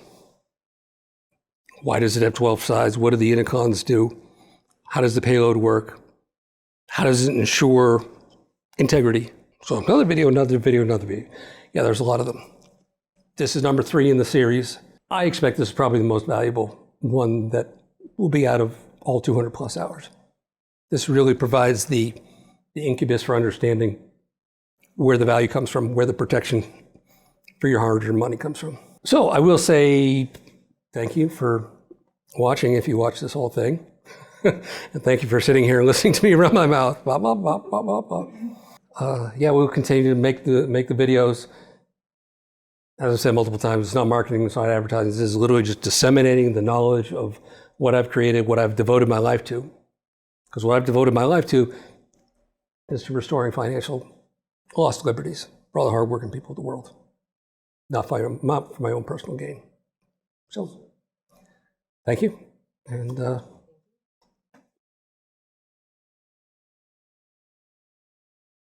Why does it have 12 sides? What do the intercons do? How does the payload work? How does it ensure integrity? So another video, another video, another video. Yeah, there's a lot of them. This is number 3 in the series. I expect this is probably the most valuable one that will be out of all 200 plus hours. This really provides the incubus for understanding where the value comes from, where the protection for your hard-earned money comes from. So I will say thank you for watching if you watch this whole thing. And thank you for sitting here and listening to me run my mouth. Blah, blah, blah, blah, blah, blah. Yeah, we'll continue to make the videos. As I said multiple times, it's not marketing, it's not advertising. This is literally just disseminating the knowledge of what I've created, what I've devoted my life to. Because what I've devoted my life to is to restoring financial lost liberties for all the hardworking people of the world, not for my own personal gain. So, thank you, and